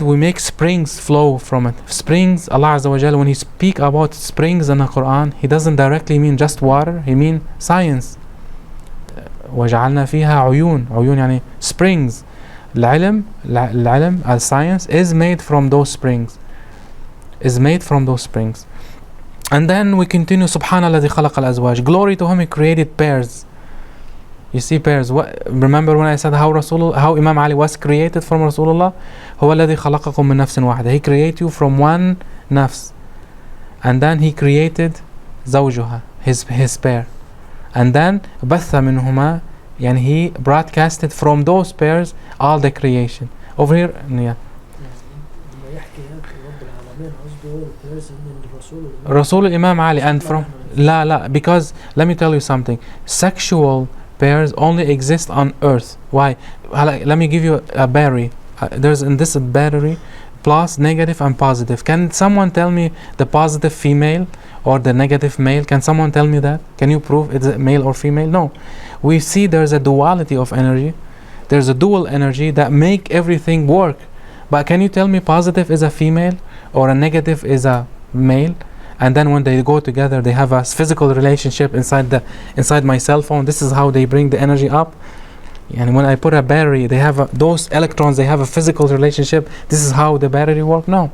we make springs flow from it. Springs, Allah Azza wa Jalla, when He speak about springs in the Quran, He doesn't directly mean just water, He mean science. وَجَعَلْنَا فِيهَا عُيُون يعني springs. العلم, science is made from those springs. And then we continue, Subhana alladhi khalaqa al-azwaj. Glory to Him, He created pairs. You see pairs. Remember when I said how Imam Ali was created from Rasulullah? هو الذي خلقكم من نفس واحدة. He created you from one nafs, and then He created زوجها, his pair, and then بث منهما, and He broadcasted from those pairs all the creation. Over here, Rasul Imam Ali, and from because let me tell you something. Sexual pairs only exist on earth. Why? Let me give you a battery. There's in this battery plus, negative and positive. Can someone tell me the positive female or the negative male? Can someone tell me that? Can you prove it's a male or female? No. We see there's a duality of energy. There's a dual energy that make everything work. But can you tell me positive is a female or a negative is a male? And then when they go together, they have a physical relationship inside my cell phone. This is how they bring the energy up. And when I put a battery, they have those electrons, they have a physical relationship. This is how the battery works. No,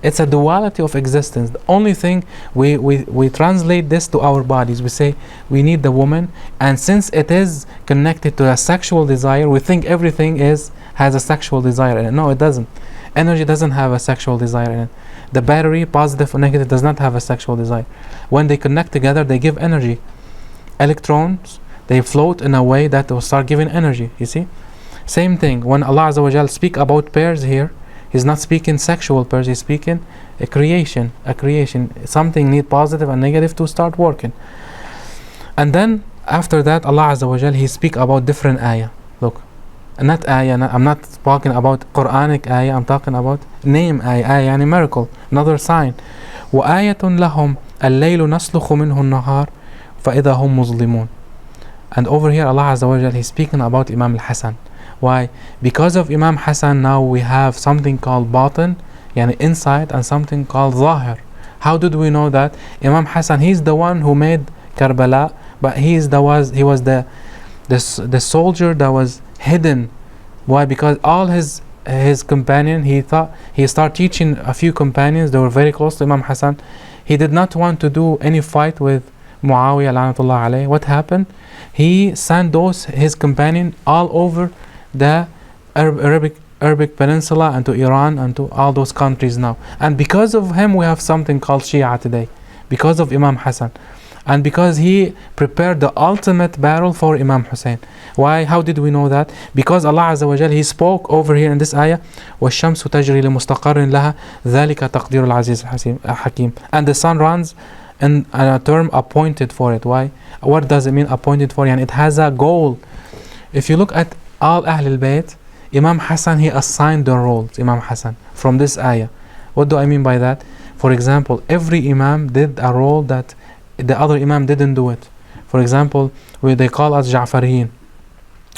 it's a duality of existence. The only thing we translate this to our bodies. We say we need the woman, and since it is connected to a sexual desire, we think everything has a sexual desire in it. No, it doesn't. Energy doesn't have a sexual desire in it. The battery, positive or negative, does not have a sexual desire. When they connect together, they give energy. Electrons, they float in a way that will start giving energy. You see? Same thing. When Allah Azza wa Jal speak about pairs here, He's not speaking sexual pairs, He's speaking a creation. Something need positive and negative to start working. And then after that, Allah Azza wa Jal, He speak about different ayah. Look. Not ayah, I'm not talking about Quranic ayah, I'm talking about name ayah, yani miracle, another sign. وَآيَةٌ لَهُمْ اللَّيْلُ نَسْلُخُ مِنْهُ النَّهَارِ فَإِذَا هُمْ مُظْلِمُونَ. And over here Allah Azza wa Jal, He's speaking about Imam al-Hasan. Why? Because of Imam Hasan, now we have something called batin, yani inside, and something called zahir. How did we know that? Imam Hasan, he's the one who made Karbala but he was the soldier that was hidden. Why? Because all his companion, he started teaching a few companions. They were very close to Imam Hassan. He did not want to do any fight with Muawiyah la'natullah alayh. What happened? He sent his companion all over the Arabic Peninsula and to Iran and to all those countries now. And because of him, we have something called Shia today, because of Imam Hassan. And because he prepared the ultimate battle for Imam Hussein. Why? How did we know that? Because Allah Azza wa Jal, He spoke over here in this ayah, وَالشَّمْسُ تَجْرِي لِمُسْتَقَرٍ لَهَا ذَلِكَ تَقْدِيرُ الْعَزِيزِ الْحَكِيمِ. And the sun runs in a term appointed for it. Why? What does it mean appointed for? And it has a goal. If you look at all Ahlul Bayt, Imam Hassan, he assigned the roles, Imam Hassan, from this ayah. What do I mean by that? For example, every Imam did a role that the other Imam didn't do it. For example, they call us Ja'fariyin.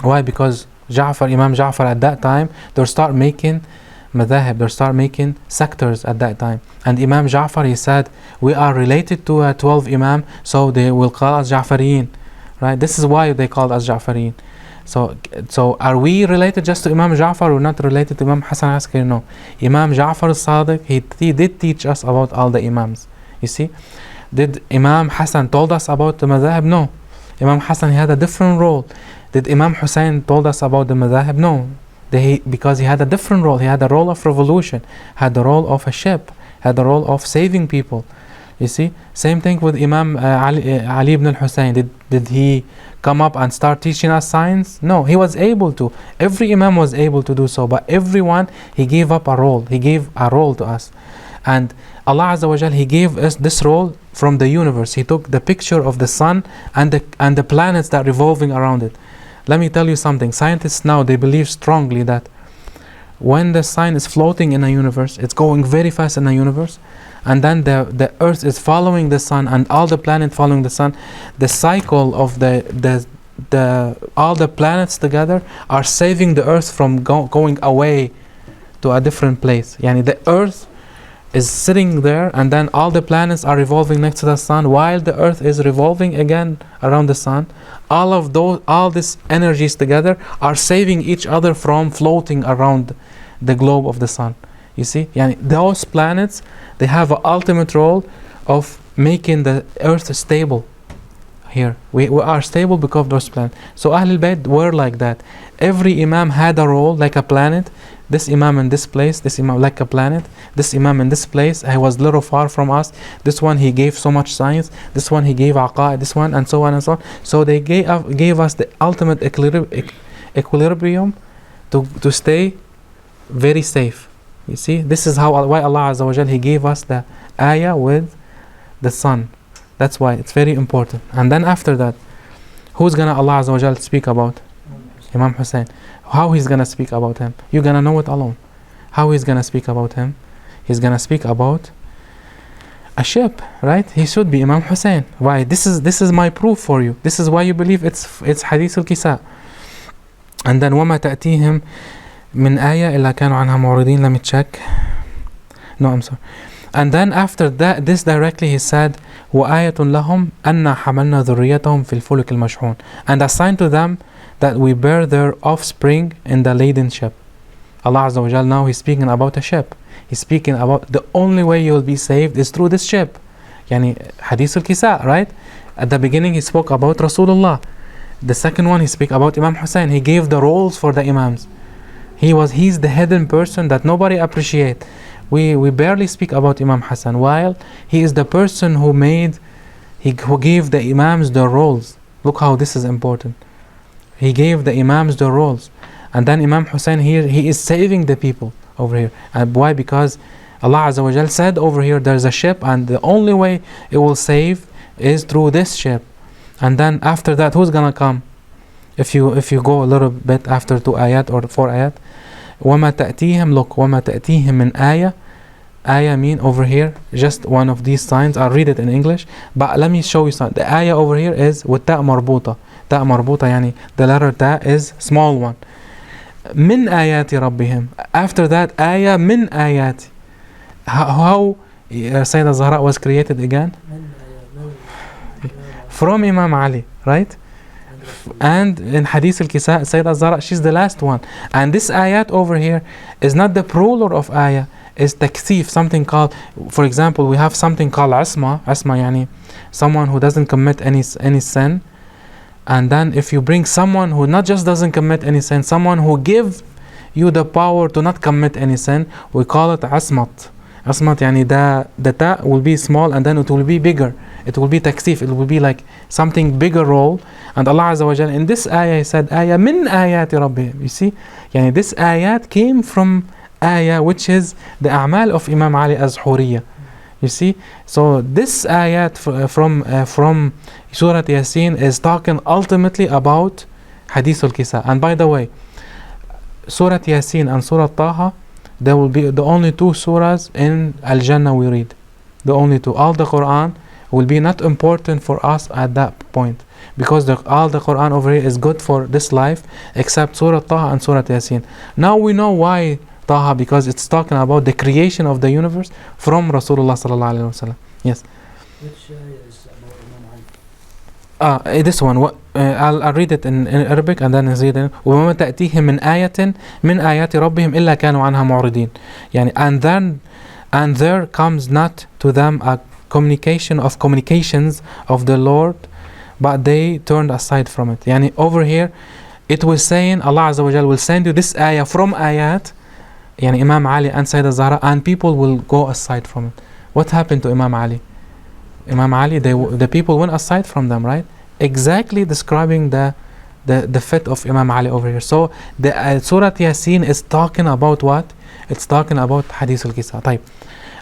Why? Because Imam Ja'far at that time, they'll start making madhahib, they'll start making sectors at that time. And Imam Ja'far, he said, we are related to a 12 Imam, so they will call us Ja'fariyin. Right? This is why they called us Ja'fariyin. So are we related just to Imam Ja'far or not related to Imam Hassan Askari? No. Imam Ja'far al-Sadiq, he did teach us about all the Imams. You see? Did Imam Hassan told us about the madhahib? No. Imam Hassan, he had a different role. Did Imam Hussein told us about the madhahib? No. Because he had a different role. He had a role of revolution, had the role of a ship, had the role of saving people. You see? Same thing with Imam Ali ibn al-Hussein. Did he come up and start teaching us science? No, he was able to. Every Imam was able to do so, but everyone, he gave up a role. He gave a role to us. And Allah Azza wa Jal, He gave us this role from the universe. He took the picture of the sun and the planets that are revolving around it. Let me tell you something. Scientists now, they believe strongly that when the sun is floating in a universe, it's going very fast in a universe, and then the earth is following the sun and all the planets following the sun, the cycle of all the planets together are saving the earth from going away to a different place. Yani the earth is sitting there, and then all the planets are revolving next to the sun while the earth is revolving again around the sun. All these energies together are saving each other from floating around the globe of the sun. You see? Yani those planets, they have an ultimate role of making the earth stable. Here we are stable because of those planets. So Ahlul Bayt were like that. Every Imam had a role like a planet. This Imam in this place, this Imam like a planet, this Imam in this place, he was little far from us. This one, he gave so much science. This one, he gave aqa'id. This one, and so on and so on. So they gave us the ultimate equilibrium to stay very safe. You see, this is why Allah Azza wa Jal, He gave us the ayah with the sun. That's why it's very important. And then after that, who's gonna Allah Azza wa Jal speak about? Imam Hussein. How He's gonna speak about him? You're gonna know it alone. How He's gonna speak about him? He's gonna speak about a ship, right? He should be Imam Hussein. Why? This is my proof for you. This is why you believe it's Hadith al-Kisa. And then وَمَا تَأْتِيهِمْ مِنْ آيَةٍ إِلَّا كَانُوا عَنْهَا مُعْرِضِينَ. Let me check. No, I'm sorry. And then after that, this directly He said, وَآيَةٌ لَهُمْ أَنَّا حَمَلْنَا ذُرِّيَّتَهُمْ فِي الْفُلْكِ الْمَشْحُونِ. And assigned to them that we bear their offspring in the laden ship. Allah Azza wa Jal, now He's speaking about a ship. He's speaking about the only way you will be saved is through this ship. Yani Hadith al-Kisa, right? At the beginning He spoke about Rasulullah. The second one He spoke about Imam Hussein. He gave the roles for the Imams. He's the hidden person that nobody appreciate. We barely speak about Imam Hassan, while he is the person who gave the Imams the roles. Look how this is important. He gave the Imams the roles. And then Imam Hussein here, he is saving the people over here. And why? Because Allah Azza wa Jal said over here there's a ship, and the only way it will save is through this ship. And then after that, who's gonna come? If you go a little bit after 2 ayat or 4 ayat, وَمَا تَأْتِيهِمْ, look, وَمَا تَأْتِيهِمْ مِنْ آيَةٍ. Ayah mean over here just one of these signs. I'll read it in English, but let me show you something. The ayah over here is with ta marbuta. Ta marbuta, yani the letter ta is small one. Min ayati rabbihim. After that, ayah min ayati. How Sayeda Zahra was created again? from Imam Ali, right? And in Hadith al-Kisa, Sayeda Zara, she's the last one. And this ayat over here is not the plural of ayah, is taksif, something called, for example, we have something called asma. Asma yani someone who doesn't commit any sin. And then if you bring someone who not just doesn't commit any sin, someone who gives you the power to not commit any sin, we call it asmat. Asmat yani the ta will be small and then it will be bigger. It will be taksif, it will be like something bigger role. And Allah Azza wa Jal in this ayah, He said, ayah min ayati rabbihim. You see, yani this ayat came from ayah which is the a'mal of Imam Ali as huriyah. You see, so this ayat from Surah Yasin is talking ultimately about Hadith al-Kisa. And by the way, Surah Yasin and Surah Taha, there will be the only two surahs in Al-Jannah we read. The only two. All the Quran will be not important for us at that point, because all the Quran over here is good for this life except Surah Taha and Surah Yasin. Now we know why Taha, because it's talking about the creation of the universe from Rasulullah sallallahu alaihi wasallam. Yes. Which is about Imam Ali? This one. I'll read it in Arabic and then read it. وَمَا تَأْتِيهِمْ مِنْ آيَةٍ مِنْ آيَاتِ رَبِّهِمْ إِلَّا كَانُوا عَنْهَا مُعْرِضِينَ. يعني and there comes not to them a communications of the Lord, but they turned aside from it. Yani over here it was saying Allah Azza wa Jal will send you this ayah from ayat, yani Imam Ali and Sayeda Zahra, and people will go aside from it. What happened to Imam Ali? Imam Ali, the people went aside from them, right? Exactly describing the fit of Imam Ali over here. So the Surah Yasin is talking about what? It's talking about Hadith al-Kisa. Type.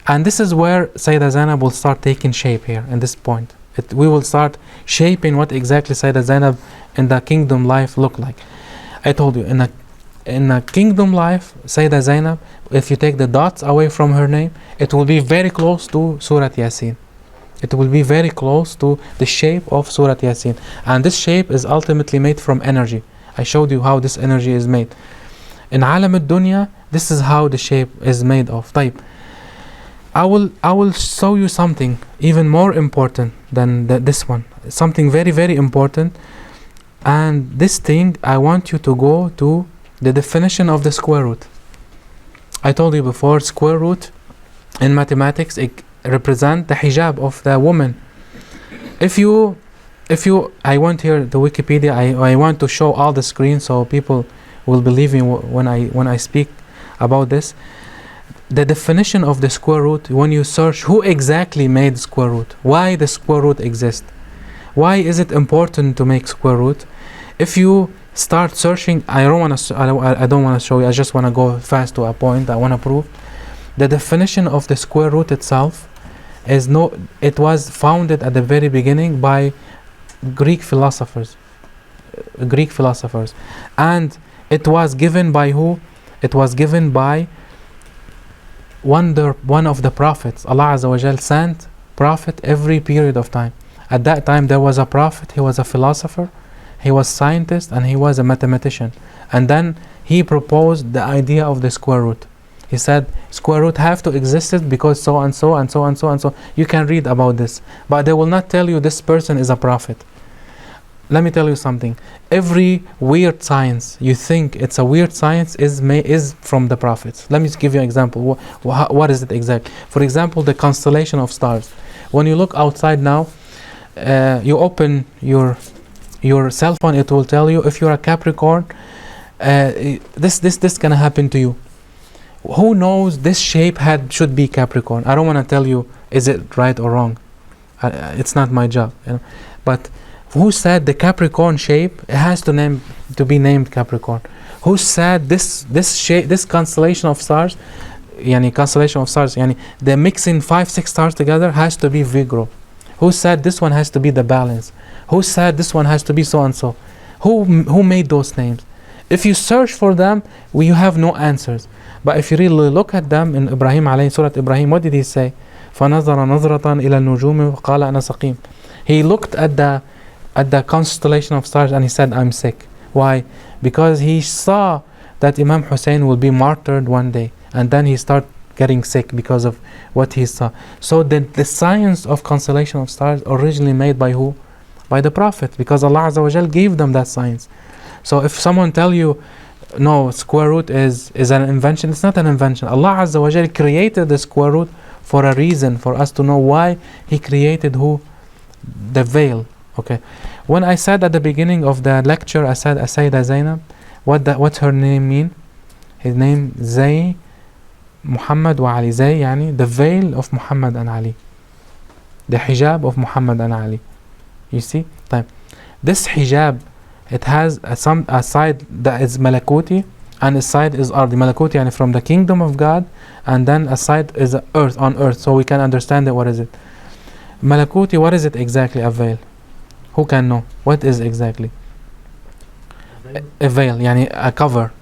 And this is where Sayeda Zainab will start taking shape here in this point. We will start shaping what exactly Sayeda Zainab in the kingdom life look like. I told you, in a kingdom life, Sayeda Zainab, if you take the dots away from her name, it will be very close to Surah Yasin. It will be very close to the shape of Surah Yasin. And this shape is ultimately made from energy. I showed you how this energy is made. In Alam al-Dunya, this is how the shape is made of. Type. I will show you something even more important than this one. Something very, very important. And this thing, I want you to go to the definition of the square root. I told you before, square root in mathematics, it represent the hijab of the woman. If you I want here the Wikipedia, I want to show all the screen so people will believe me when I speak about this. The definition of the square root, when you search who exactly made square root, why the square root exists, why is it important to make square root? If you start searching, I don't want to show you, I just want to go fast to a point I want to prove. The definition of the square root itself is it was founded at the very beginning by Greek philosophers, and it was given by who? It was given by one of the prophets. Allah Azza wa Jal sent prophet every period of time. At that time there was a prophet, he was a philosopher, he was scientist, and he was a mathematician. And then he proposed the idea of the square root. He said square root have to exist because so and so and so and so and so. You can read about this, but they will not tell you this person is a prophet. Let me tell you something. Every weird science you think it's a weird science is from the prophets. Let me just give you an example. What is it exactly? For example, the constellation of stars. When you look outside now, you open your cell phone, it will tell you if you're a Capricorn, this gonna happen to you. Who knows this shape should be Capricorn? I don't want to tell you is it right or wrong. It's not my job, But who said the Capricorn shape has to be named Capricorn? Who said this shape, this constellation of stars, they're mixing 5-6 stars together has to be Virgo? Who said this one has to be the balance? Who said this one has to be so and so? Who made those names? If you search for them, you have no answers. But if you really look at them in Ibrahim alayhi, Surah Ibrahim, what did he say? فَنَظَرَ نَظْرَةً إِلَى النُّجُومِ وَقَالَ أَنَا سَقِيمٌ. He looked at the constellation of stars and he said, I'm sick. Why? Because he saw that Imam Hussein will be martyred one day, and then he started getting sick because of what he saw. So the science of constellation of stars originally made by who? By the Prophet, because Allah Azza wa Jal gave them that science. So if someone tell you, no, square root is an invention, it's not an invention. Allah Azza wa Jal created the square root for a reason, for us to know why He created who? The veil. Okay. When I said at the beginning of the lecture, I said Sayeda Zeinab, what's her name mean? His name Zay, Muhammad wa Ali. Zay yani the veil of Muhammad and Ali. The hijab of Muhammad and Ali. You see? This hijab, it has a side that is malakuti and a side is ardi. Malakuti yani from the kingdom of God, and then a side is earth, on earth, so we can understand it. What is it? Malakuti, what is it exactly? A veil. Who can know? What is exactly? A veil, yani a cover.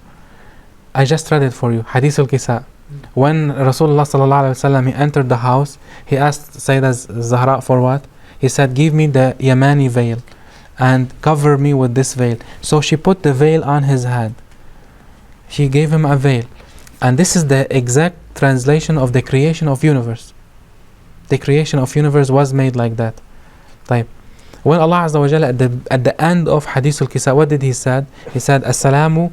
I just read it for you. Hadith al-Kisa. When Rasulullah sallallahu alaihi wasallam, he entered the house, he asked Sayeda Zahra for what? He said, give me the Yamani veil and cover me with this veil. So she put the veil on his head. She gave him a veil. And this is the exact translation of the creation of universe. The creation of universe was made like that. When Allah Azza wa Jalla at the end of Hadith al-Kisa, what did He said? He said, As-salamu,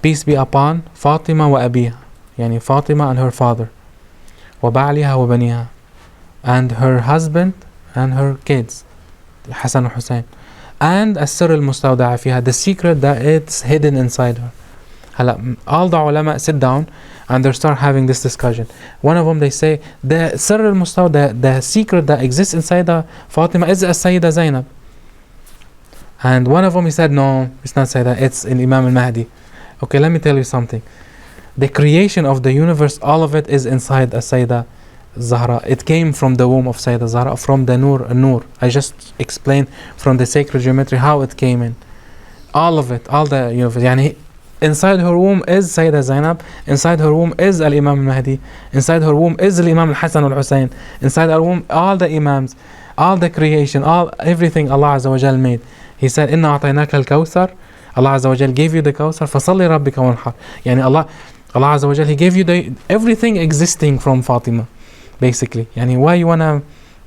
peace be upon Fatima wa abiha, yani Fatima and her father, wa ba'liha wa baniha, and her husband and her kids, Hassan and Hussein, and as-sirr al-mustawda'a fiha, the secret that it's hidden inside her. All the ulama sit down and they start having this discussion. One of them, they say the sirr al-mustawda, the secret that exists inside the Fatima is Sayeda Zeinab. And one of them, he said, no, it's not Sayeda, it's in Imam al-Mahdi. Okay, let me tell you something. The creation of the universe, all of it is inside Sayeda Zahra. It came from the womb of Sayeda Zahra, from the Nur. I just explained from the sacred geometry how it came in. All of it, all the universe. Yani, inside her womb is Sayeda Zainab. Inside her womb is Al-Imam al-Mahdi. Inside her womb is Al-Imam al-Hassan al-Hussein. Inside her womb, all the Imams, all the creation, everything Allah Azza wa Jal made. He said, Inna a'tainaka al-Kawthar. Allah Azza wa Jal gave you the Kawthar. Fasalli rabbika wanhar. Yani Allah Azza wa Jal, He gave you everything existing from Fatima. Basically. Yani why you wanna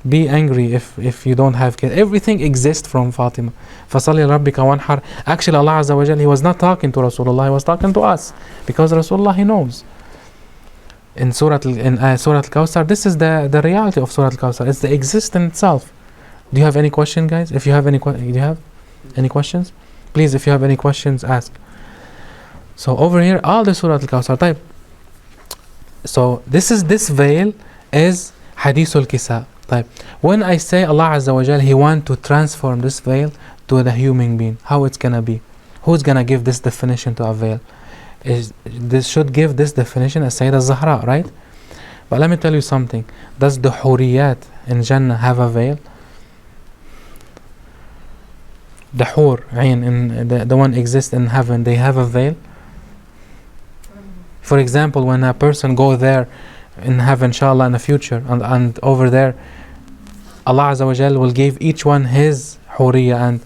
be angry if you don't have kids? Everything exists from Fatima. Fasalli rabbika wanhar. Actually, Allah Azza wa Jal, He was not talking to Rasulullah, He was talking to us, because Rasulullah, he knows. In Surah Al-Kawthar, this is the reality of Surah Al-Kawthar. It's the existence itself. Do you have any question, guys? If you have any questions? Please, if you have any questions, ask. So over here, all the Surah Al-Kawthar type. So this veil is Hadith al-Kisa. When I say Allah Azza wa Jal, He want to transform this veil to the human being, how it's gonna be? Who's gonna give this definition to a veil? This should give this definition as Sayyidah Zahra, right? But let me tell you something. Does the Huriyat in Jannah have a veil? The Hur, in the one exists in heaven, they have a veil? For example, when a person go there in heaven, inshallah, in the future, and over there, Allah Azza wa Jal will give each one his Huriya and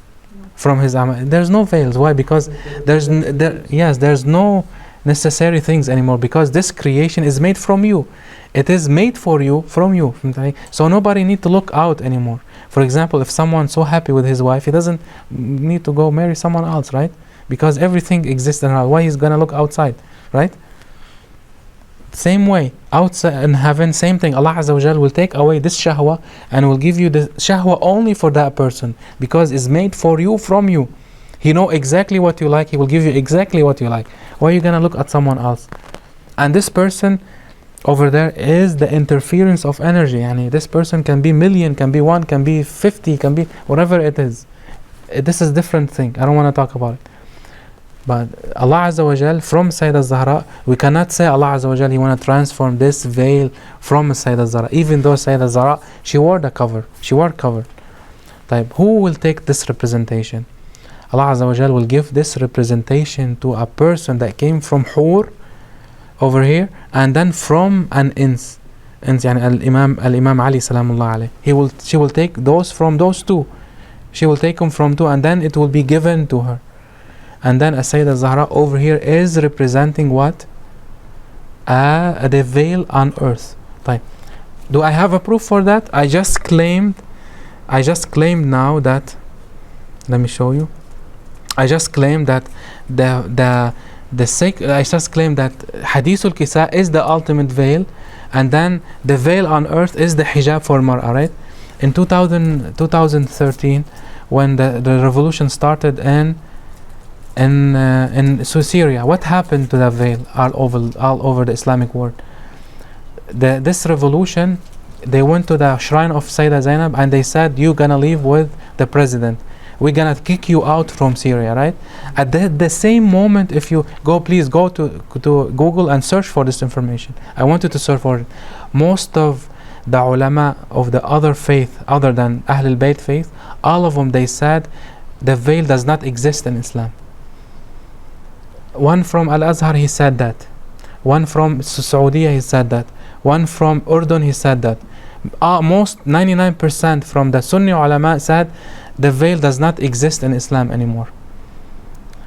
from his amal. There's no veils. Why? Because there's no necessary things anymore, because this creation is made from you. It is made for you, from you. So nobody need to look out anymore. For example, if someone's so happy with his wife, he doesn't need to go marry someone else, right? Because everything exists in her. Why he's gonna look outside, right? Same way, outside in heaven, same thing. Allah Azza wa Jal will take away this shahwa and will give you the shahwa only for that person, because it's made for you, from you. He know exactly what you like. He will give you exactly what you like. Why are you gonna look at someone else? And this person over there is the interference of energy. Yani this person can be million, can be 1, can be 50, can be whatever it is. This is different thing. I don't want to talk about it. But Allah Azza wa Jal, from Sayyidah Zahra, we cannot say Allah Azza wa Jal, He want to transform this veil from Sayyidah Zahra. Even though Sayyidah Zahra, she wore cover. Who will take this representation? Allah Azza wa Jal will give this representation to a person that came from Hur over here, and then from an ins. Al-Imam Ali salamullah alayh. She will take those from those two. She will take them from two, and then it will be given to her. And then Sayyidah Zahra over here is representing what? The veil on earth. Do I have a proof for that? I just claimed I just claimed now that, let me show you. I just claimed that I just claimed that Hadithul Kisa is the ultimate veil, and then the veil on earth is the hijab for mar'a, right? In 2013, when the revolution started in Syria, what happened to that veil all over the Islamic world? This revolution, they went to the shrine of Sayeda Zeinab and they said, you're gonna live with the president, we're gonna kick you out from Syria, right? At the same moment, if you go, please go to Google and search for this information. I want you to search for it. Most of the ulama of the other faith, other than Ahlul Bayt faith, all of them, they said the veil does not exist in Islam. One from Al-Azhar, he said that. One from Saudi, he said that. One from Urdun, he said that. Most 99% from the Sunni ulama said the veil does not exist in Islam anymore.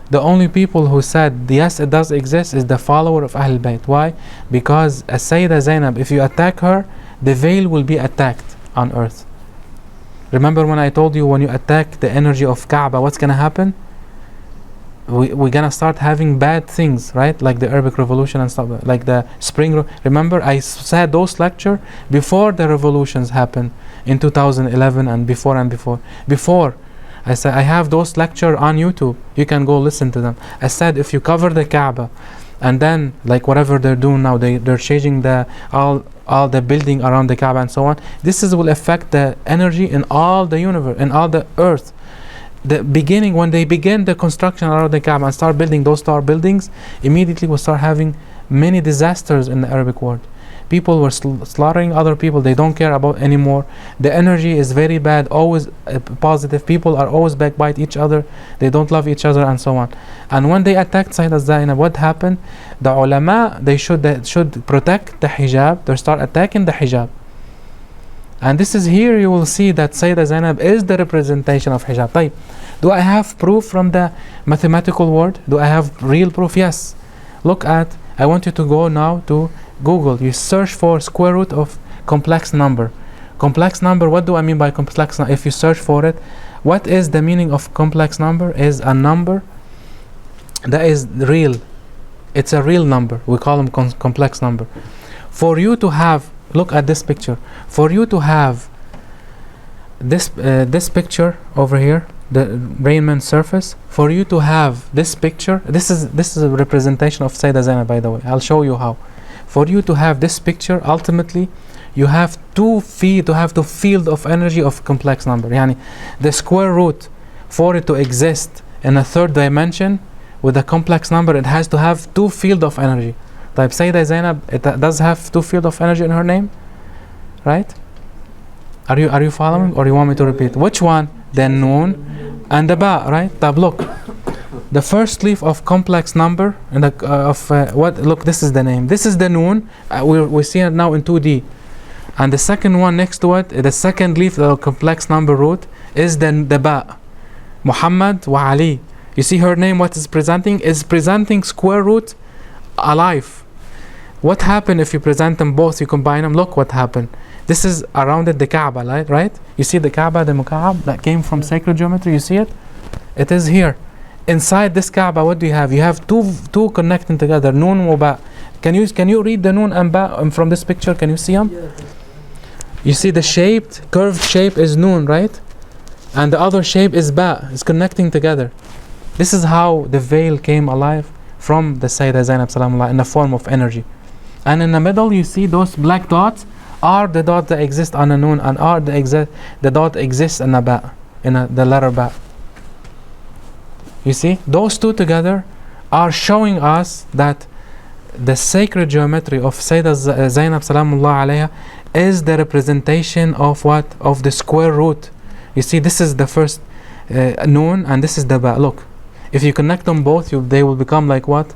The only people who said yes, it does exist is the follower of Ahlul Bayt. Why? Because as Sayeda Zeinab, if you attack her, the veil will be attacked on earth. Remember when I told you, when you attack the energy of Kaaba, what's gonna happen? We're gonna start having bad things, right? Like the Arabic Revolution and stuff, like the Spring. Remember, I said those lecture before the revolutions happened in 2011 and before and before. Before, I said I have those lecture on YouTube. You can go listen to them. I said if you cover the Kaaba, and then like whatever they're doing now, they're changing all the building around the Kaaba and so on. This will affect the energy in all the universe, in all the earth. The beginning, when they begin the construction around the Kaaba and start building those tall buildings, immediately we'll start having many disasters in the Arabic world. People were slaughtering other people. They don't care about anymore. The energy is very bad, always positive. People are always backbite each other. They don't love each other and so on. And when they attacked Sayeda Zeinab, what happened? The ulama, they should protect the hijab. They start attacking the hijab. And this is here you will see that Sayeda Zeinab is the representation of hijab. طيب, do I have proof from the mathematical world? Do I have real proof? Yes. Look at, I want you to go now to Google. You search for square root of complex number. Complex number, what do I mean by complex number? If you search for it, what is the meaning of complex number? Is a number that is real. It's a real number. We call them complex number. For you to have, look at this picture. For you to have this picture over here, the Raymond surface, for you to have this picture, this is a representation of Sayeda Zeinab, by the way. I'll show you how. For you to have this picture, ultimately, you have to have the field of energy of complex number. Yani, the square root, for it to exist in a third dimension with a complex number, it has to have two field of energy. Type Sayeda Zeinab, it does have two field of energy in her name, right? Are you following, or you want me to repeat? Which one? The noon and the ba, right? Tab, look, the first leaf of complex number and what? Look, this is the name. This is the noon. We see it now in 2D, and the second one next to it, the second leaf, the complex number root, is the ba. Mohamed wa Ali. You see her name. What is presenting? Is presenting square root alive. What happened if you present them both? You combine them. Look what happened. This is around it, the Kaaba, right? You see the Kaaba, the Mukaab that came from sacred geometry. You see it? It is here. Inside this Kaaba, what do you have? You have two connecting together, Noon wa Ba. Can you read the Noon and Ba from this picture? Can you see them? You see the curved shape is Noon, right? And the other shape is Ba. It's connecting together. This is how the veil came alive from the Sayeda Zeinab Salamullah in the form of energy. And in the middle, you see those black dots are the dots that exist on a Noon, and are the dot exists in a Ba, the letter Ba. You see, those two together are showing us that the sacred geometry of Sayeda Zeinab Salamullah alayha is the representation of what? Of the square root. You see, this is the first Noon and this is the Ba. Look, if you connect them both, they will become like what?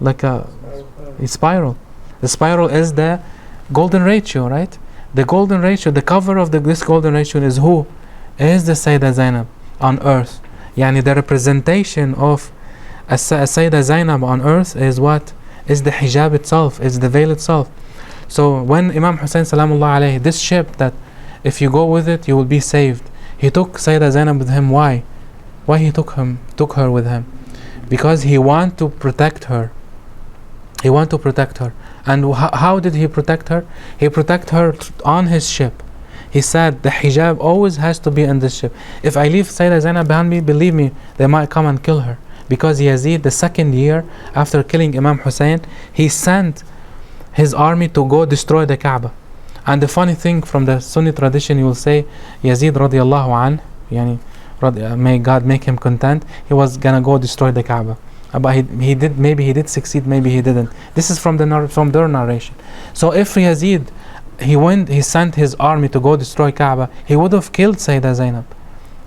Like a spiral. The spiral is the golden ratio, right? The golden ratio, the cover of this golden ratio is who? Is the Sayeda Zeinab on earth. Yani the representation of a Sayeda Zeinab on earth is what? Is the hijab itself, is the veil itself. So when Imam Hussein Salamullah alayhi, this ship that if you go with it, you will be saved. He took Sayeda Zainab with him. Why? Why he took her with him? Because he want to protect her. He want to protect her. And how did he protect her? He protect her on his ship. He said the hijab always has to be in this ship. If I leave Sayeda Zainab behind me, believe me, they might come and kill her. Because Yazid, the second year after killing Imam Hussein, he sent his army to go destroy the Kaaba. And the funny thing, from the Sunni tradition, you will say Yazid radiallahu anh, yani, may God make him content, he was gonna go destroy the Kaaba. But he did, maybe he did succeed, maybe he didn't. This is from their narration. So if Yazid, he sent his army to go destroy Kaaba, he would have killed Sayeda Zainab,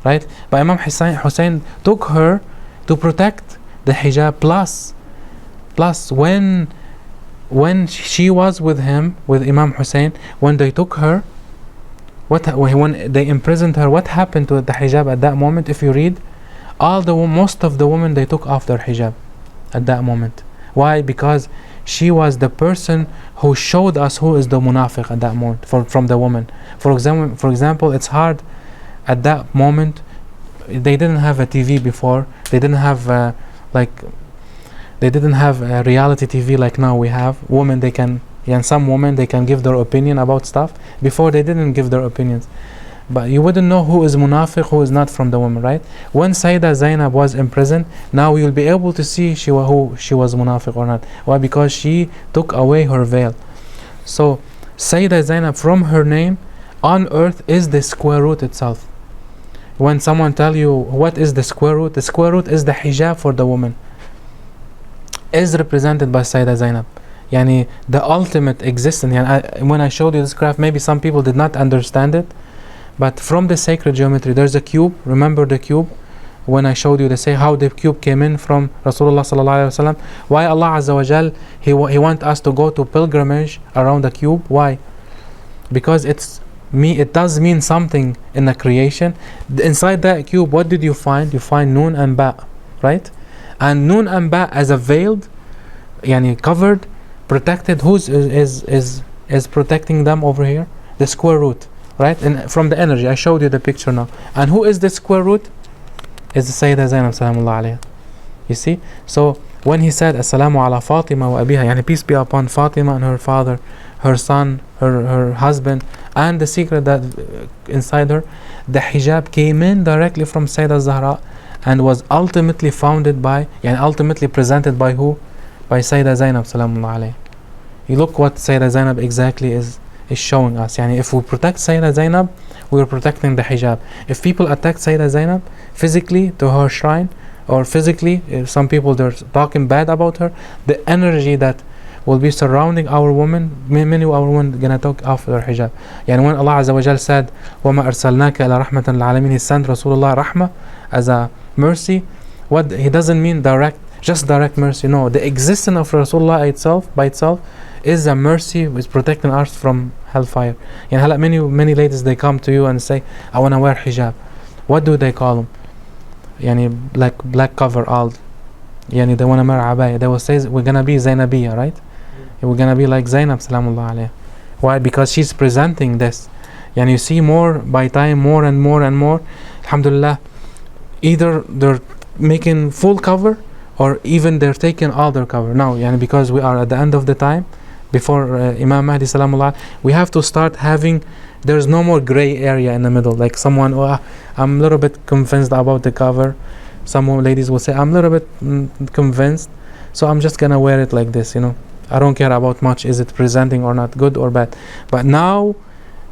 right? But Imam Hussein took her to protect the hijab. Plus when she was with him, with Imam Hussein, when they took her, when they imprisoned her, what happened to the hijab at that moment? If you read, most of the women, they took off their hijab at that moment. Why? Because she was the person who showed us who is the munafiq at that moment, from the woman. For example, it's hard at that moment. They didn't have a TV before. They didn't have reality TV like now we have. Some women, they can give their opinion about stuff. Before, they didn't give their opinions. But you wouldn't know who is munafiq, who is not from the woman, right? When Sayeda Zainab was imprisoned, now you'll be able to see who she was munafiq or not. Why? Because she took away her veil. So Sayeda Zainab, from her name, on earth is the square root itself. When someone tell you what is the square root is the hijab for the woman, is represented by Sayeda Zainab. Yani the ultimate existence. When I showed you this graph, maybe some people did not understand it, but from the sacred geometry, there's a cube. Remember the cube? When I showed you, they say how the cube came in from Rasulullah sallallahu alaihi wasallam. Why Allah Azza wa Jal, He want us to go to pilgrimage around the cube? Why? Because it does mean something in the creation. Inside that cube, what did you find? You find Nun and Ba, right? And Nun and Ba as a veiled, covered, protected. Who's is protecting them over here? The square root, right? And from the energy, I showed you the picture now. And who is the square root? Is the Sayeda Zainab salamullah alayha. You see? So when he said Assalamu ala Fatima wa abiha, peace be upon Fatima and her father, her son, her husband, and the secret that inside her, the hijab came in directly from Sayyidah Zahra and was ultimately ultimately presented by who? By Sayyidah Zainab salamullah alayha. You look what Sayyidah Zainab exactly is showing us. If we protect Sayyidah Zainab, we are protecting the hijab. If people attack Sayyidah Zainab physically to her shrine, or physically, if some people they're talking bad about her, the energy that will be surrounding our women, many of our women gonna take off their hijab. When Allah Azza wa Jal said, وَمَا أَرْسَلْنَاكَ إِلَى رَحْمَةً لِلْعَالَمِينَ, He sent Rasulullah rahmah as a mercy. What He doesn't mean just direct mercy. No, the existence of Rasulullah by itself is a mercy, is protecting us from hellfire. Many ladies, they come to you and say, I want to wear hijab. What do they call them? Black cover all. They want to wear abaya. They will say we're gonna be Zainabiyya, right? We're gonna be like Zainab salamullah alayha. Why? Because she's presenting this. You see more by time, more and more and more. Alhamdulillah, either they're making full cover, or even they're taking all their cover. Now, because we are at the end of the time, before Imam Mahdi salamullah, we have to start having, there's no more gray area in the middle. Like someone, I'm a little bit convinced about the cover. Some ladies will say, I'm a little bit convinced, so I'm just gonna wear it like this, I don't care about much, is it presenting or not, good or bad. But now,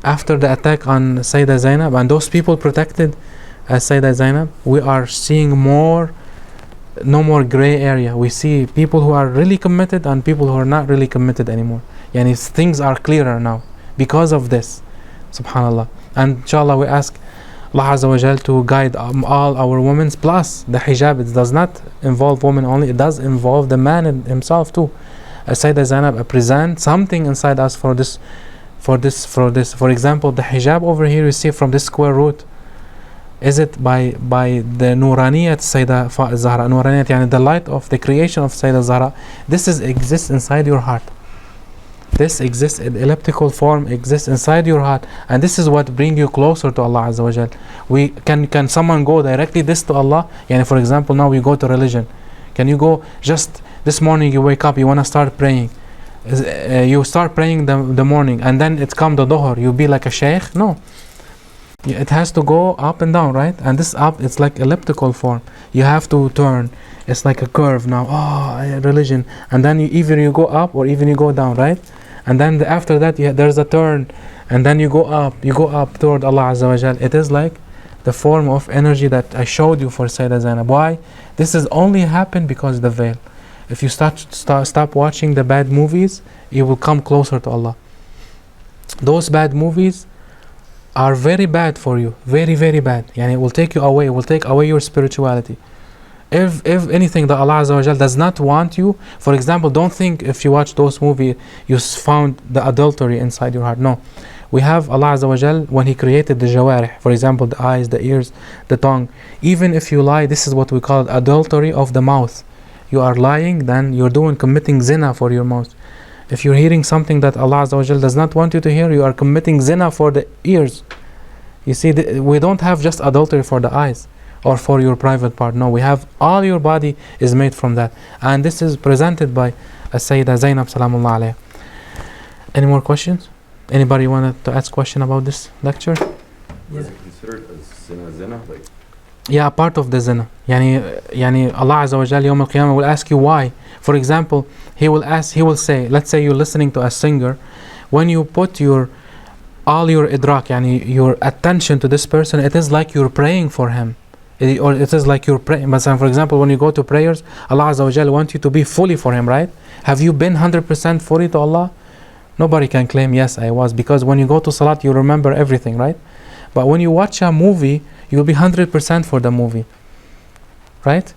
after the attack on Sayyidah Zainab, and those people protected as Sayyidah Zainab, we are seeing no more gray area. We see people who are really committed and people who are not really committed anymore. Things are clearer now because of this. Subhanallah. And inshallah, we ask Allah Azza wa Jal to guide all our women. Plus the hijab, it does not involve women only, it does involve the man himself too. Sayyidah Zainab present something inside us for this. For example, the hijab over here you see from this square root. Is it by the Nuraniyat Sayyidah Zahra? Nuraniyat, the light of the creation of Sayyidah Zahra. This exists inside your heart. This exists in elliptical form, exists inside your heart, and this is what brings you closer to Allah Azza wa Jal. We can someone go directly this to Allah? Yani for example, now we go to religion. Can you go just this morning? You wake up, you want to start praying. You start praying the morning, and then it's come the dhuhr. You be like a sheikh? No. It has to go up and down, right? And this up, it's like elliptical form. You have to turn. It's like a curve now. Oh, religion. And then either you go up or even you go down, right? And then after that, there's a turn. And then you go up toward Allah Azza wa Jal. It is like the form of energy that I showed you for Sayeda Zeinab. Why? This is only happened because of the veil. If you stop watching the bad movies, you will come closer to Allah. Those bad movies are very bad for you, very, very bad. Yani it will take you away, it will take away your spirituality. If anything that Allah Azza wa Jal does not want you, for example, don't think if you watch those movies, you found the adultery inside your heart. No. We have Allah Azza wa Jal, when He created the jawarih, for example, the eyes, the ears, the tongue. Even if you lie, this is what we call adultery of the mouth. You are lying, then you're committing zina for your mouth. If you're hearing something that Allah Azza wa Jal does not want you to hear, you are committing zina for the ears. You see, we don't have just adultery for the eyes or for your private part. No, we have all your body is made from that. And this is presented by Sayeda Zeinab salamullah alayha. Any more questions? Anybody wanted to ask question about this lecture? Is it considered a zina? Like, yeah, part of the zina. Yani Allah Azza wa Jal Yawm al-Qiyamah will ask you why. For example, He will say, let's say you're listening to a singer, when you put all your idrak, yani your attention to this person, it is like you're praying for him. Or it is like you're praying. For example, when you go to prayers, Allah Azza wa Jal wants you to be fully for Him, right? Have you been 100% fully to Allah? Nobody can claim, yes, I was. Because when you go to salat, you remember everything, right? But when you watch a movie, you'll be 100% for the movie, right?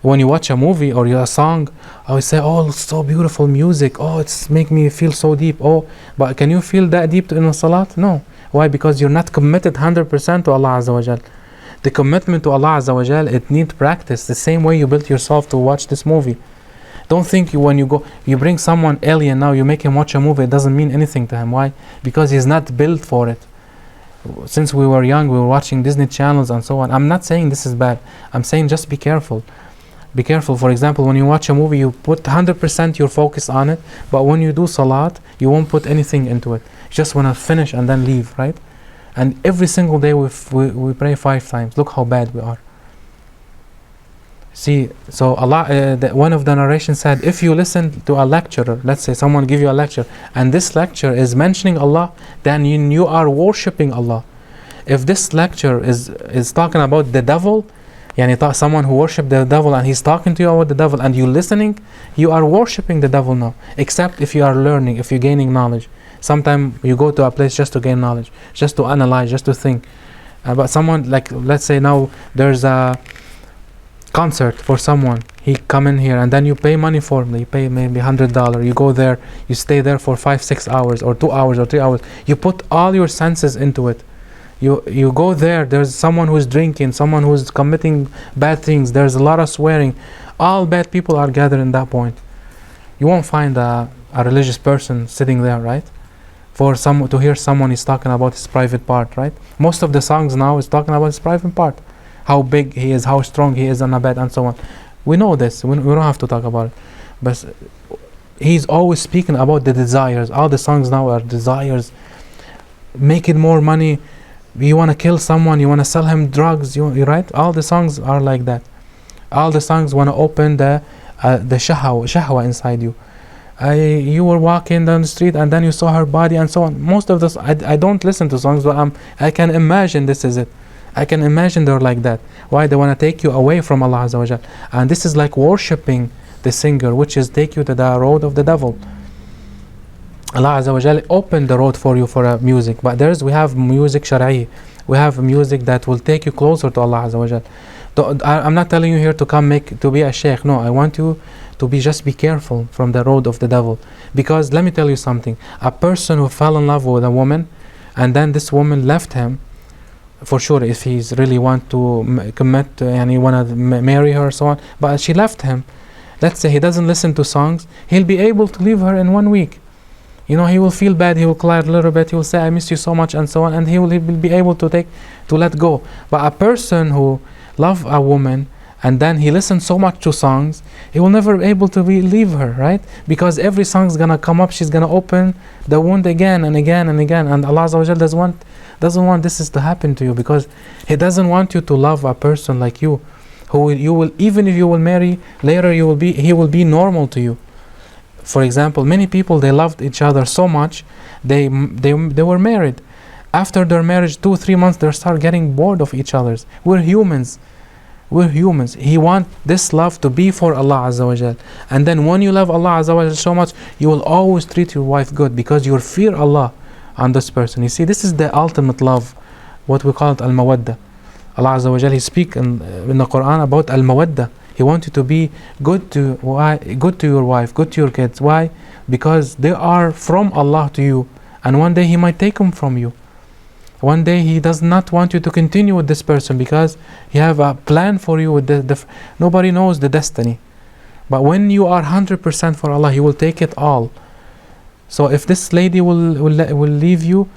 When you watch a movie or a song, I would say, oh, it's so beautiful music. Oh, it's make me feel so deep. Oh, but can you feel that deep in a salat? No. Why? Because you're not committed 100% to Allah Azza wa Jal. The commitment to Allah Azza wa Jal, it needs practice. The same way you built yourself to watch this movie. Don't think when you bring someone alien now, you make him watch a movie, it doesn't mean anything to him. Why? Because he's not built for it. Since we were young, we were watching Disney channels and so on. I'm not saying this is bad. I'm saying just be careful. Be careful. For example, when you watch a movie, you put 100% your focus on it. But when you do salat, you won't put anything into it. You just want to finish and then leave, right? And every single day we pray 5 times. Look how bad we are. See, so Allah, one of the narrations said, if you listen to a lecturer, let's say someone give you a lecture, and this lecture is mentioning Allah, then you are worshipping Allah. If this lecture is talking about the devil, someone who worships the devil and he's talking to you about the devil and you're listening, you are worshipping the devil now. Except if you are learning, if you're gaining knowledge. Sometimes you go to a place just to gain knowledge, just to analyze, just to think. But someone, like, let's say now there's a concert for someone, he come in here and then you pay money for him. You pay maybe $100. You go there, you stay there for 5-6 hours or 2 hours or 3 hours. You put all your senses into it. You go there, there's someone who's drinking, someone who's committing bad things, there's a lot of swearing. All bad people are gathered in that point. You won't find a religious person sitting there, right? To hear someone is talking about his private part, right? Most of the songs now is talking about his private part. How big he is, how strong he is on a bed and so on. We know this, we don't have to talk about it. But he's always speaking about the desires. All the songs now are desires. Making more money. You want to kill someone, you want to sell him drugs, you right? All the songs are like that. All the songs want to open the shahwa inside you. You were walking down the street and then you saw her body and so on. Most of this, I don't listen to songs, but I can imagine this is it. I can imagine they're like that. Why? They want to take you away from Allah Azza wa Jal. And this is like worshipping the singer, which is take you to the road of the devil. Allah Azza wa Jal opened the road for you for music, but we have music shara'i. We have music that will take you closer to Allah Azza wa Jal. I'm not telling you here to be a sheikh. No, I want you to just be careful from the road of the devil. Because let me tell you something. A person who fell in love with a woman, and then this woman left him, for sure, if he's really want to commit and he want to marry her, so on, but she left him. Let's say he doesn't listen to songs, he'll be able to leave her in 1 week. You know, he will feel bad, he will cry a little bit, he will say, I miss you so much, and so on, and he will be able to let go. But a person who love a woman and then he listens so much to songs, he will never be able to leave her, right? Because every song's gonna come up, she's gonna open the wound again and again and again. And Allah Azza wa Jal doesn't want this to happen to you, because He doesn't want you to love a person like you, who you will, even if you will marry later, he will be normal to you. For example, many people, they loved each other so much, they were married. After their marriage, 2-3 months, they start getting bored of each other. We're humans. He wants this love to be for Allah Azza wa Jal. And then when you love Allah Azza wa Jal so much, you will always treat your wife good, because you fear Allah on this person. You see, this is the ultimate love, what we call it al-mawadda. Allah Azza wa Jal, He speaks in the Quran about al-mawadda. He wants you to be good to your wife, good to your kids. Why? Because they are from Allah to you, and one day He might take them from you. One day He does not want you to continue with this person, because He have a plan for you with nobody knows the destiny. But when you are 100% for Allah, He will take it all. So if this lady will leave you,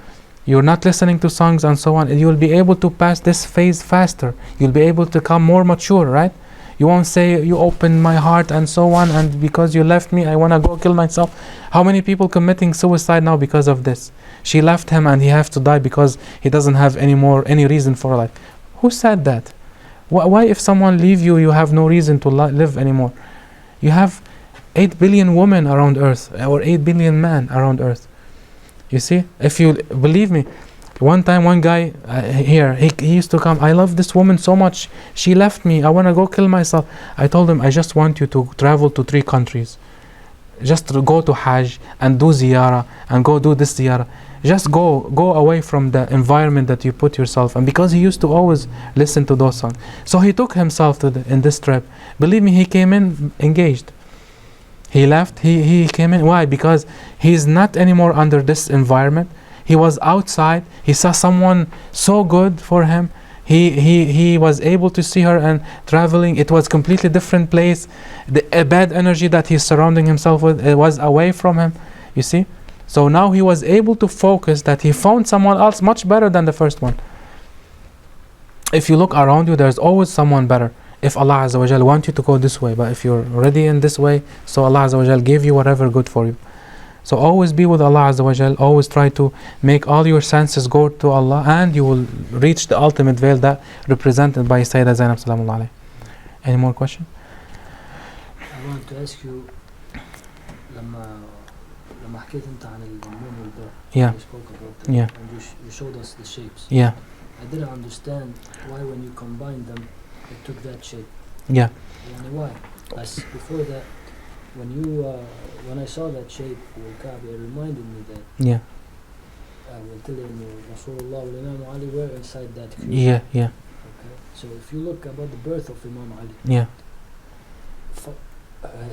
you're not listening to songs and so on, you will be able to pass this phase faster. You'll be able to become more mature, right? You won't say, you opened my heart and so on, and because you left me, I want to go kill myself. How many people committing suicide now because of this? She left him and he has to die because he doesn't have any reason for life. Who said that? Why if someone leave you, you have no reason to live anymore? You have 8 billion women around earth, or 8 billion men around earth. You see, if you believe me, one time one guy here, he used to come, I love this woman so much, she left me, I want to go kill myself. I told him, I just want you to travel to 3 countries. Just to go to Hajj and do ziyarah and go do this ziyarah. Just go away from the environment that you put yourself. And because he used to always listen to those songs, so he took himself in this trip. Believe me, he came in engaged. He left, he came in. Why? Because he's not anymore under this environment. He was outside, he saw someone so good for him. He was able to see her and traveling. It was completely different place. The bad energy that he's surrounding himself with, it was away from him. You see? So now he was able to focus that he found someone else much better than the first one. If you look around you, there's always someone better. If Allah Azza wa Jal wants you to go this way, but if you're already in this way, so Allah Azza wa Jal gave you whatever good for you. So always be with Allah Azza wa Jal. Always try to make all your senses go to Allah, and you will reach the ultimate veil that represented by Sayeda Zeinab Salamullah alayhi. Any more question? I want to ask you, لما حكيت انت عن النون والباء, Yeah. you spoke about that, Yeah. and you showed us the shapes. Yeah. I didn't understand why when you combined them, it took that shape. Yeah. Yani why? As before that, when I saw that shape with Kaaba, it reminded me that Yeah. قلت لي إنه Rasulullah and Imam Ali were inside that cube. Yeah. Yeah. Okay. So if you look about the birth of Imam Ali, Yeah.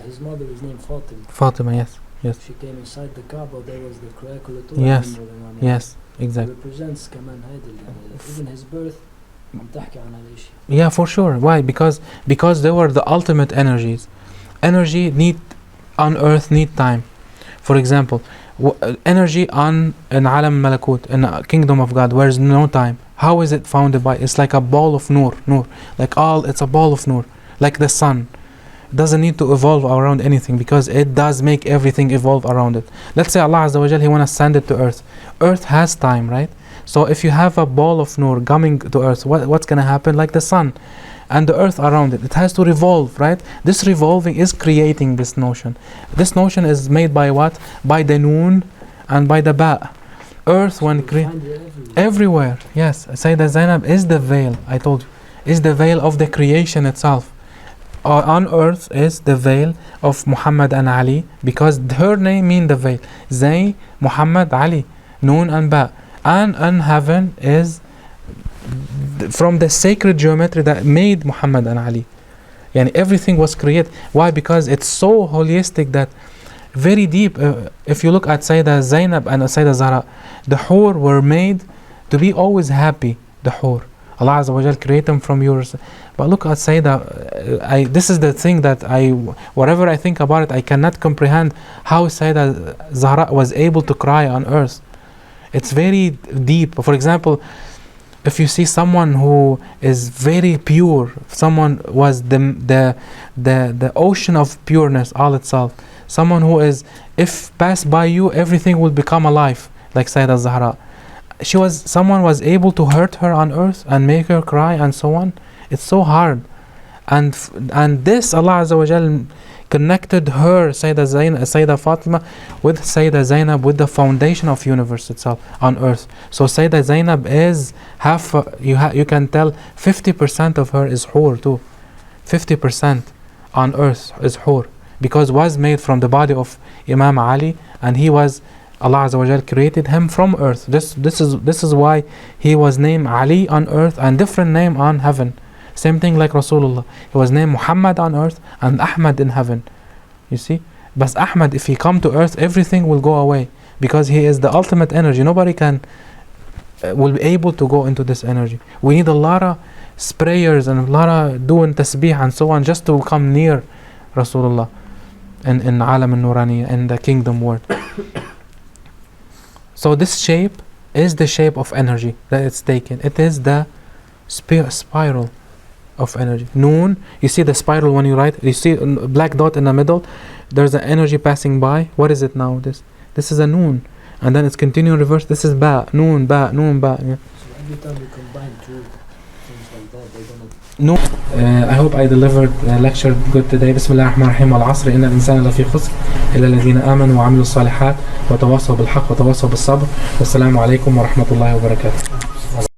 his mother is named Fatima. Fatima. Yes. Yes. She came inside the Kaaba. There was the crackle. Yes. Yes. It Exactly. represents كمان هيدا even his birth. عم تحكي عن هذا الشيء. Yeah, for sure. Why? Because they were the ultimate energies. Energy on earth need time. For example, energy in Alam Malakut, in the kingdom of God, where is no time. How is it founded by? It's like a ball of nur. It's a ball of nur, like the sun. It doesn't need to evolve around anything, because it does make everything evolve around it. Let's say Allah Azza wa Jal, He want to send it to earth. Earth has time, right? So if you have a ball of nur coming to earth, what's going to happen? Like the sun and the earth around it, it has to revolve, right? This revolving is creating this notion. This notion is made by what? By the noon and by the ba. Earth when everywhere. Yes, Sayeda Zeinab is the veil, I told you, is the veil of the creation itself. On earth is the veil of Muhammad and Ali, because her name means the veil. Zay, Muhammad, Ali, Noon and Ba. And in heaven is from the sacred geometry that made Muhammad and Ali. Yani everything was created. Why? Because it's so holistic that very deep. If you look at Sayeda Zeinab and Sayeda Zahra, the Hur were made to be always happy. The Hur, Allah Azza wa Jal create them from yours. But look at Sayeda, this is the thing that whatever I think about it, I cannot comprehend how Sayeda Zahra was able to cry on earth. It's very deep. For example, if you see someone who is very pure, someone was the ocean of pureness all itself, someone who is, if passed by you, everything will become alive, like Sayeda Zahra. Someone was able to hurt her on earth and make her cry and so on. It's so hard. And this, Allah Azza wa Jal connected her, Sayeda Fatima, with Sayeda Zainab, with the foundation of universe itself on earth. So Sayeda Zainab is half, you can tell 50% of her is Hur too. 50% on earth is Hur, because was made from the body of Imam Ali, and he was, Allah Azza wa Jal created him from earth. This is why he was named Ali on earth and different name on heaven. Same thing like Rasulullah. He was named Muhammad on earth and Ahmad in heaven. You see? But Ahmad, if he come to earth, everything will go away, because he is the ultimate energy. Nobody will be able to go into this energy. We need a lot of sprayers and a lot of doing tasbih and so on just to come near Rasulullah in Alam al-Nurani, in the kingdom world. So this shape is the shape of energy that it's taken. It is the spiral of energy. Noon, you see the spiral when you write, you see a black dot in the middle, there's an energy passing by. What is it now? This is a noon, and then it's continuing reverse. This is ba, noon, ba, noon, ba. Yeah. So every time you combine two things like that, they're gonna... No. I hope I delivered the lecture good today. Bismillah ar-Rahman ar-Rahim. Wal asr inna al-insana lafi khusr illa alladhina amanu wa amilu salihat wa tawassaw bil haqq wa tawassaw bis sabr. Wassalamu alaikum wa rahmatullahi wa barakatuh.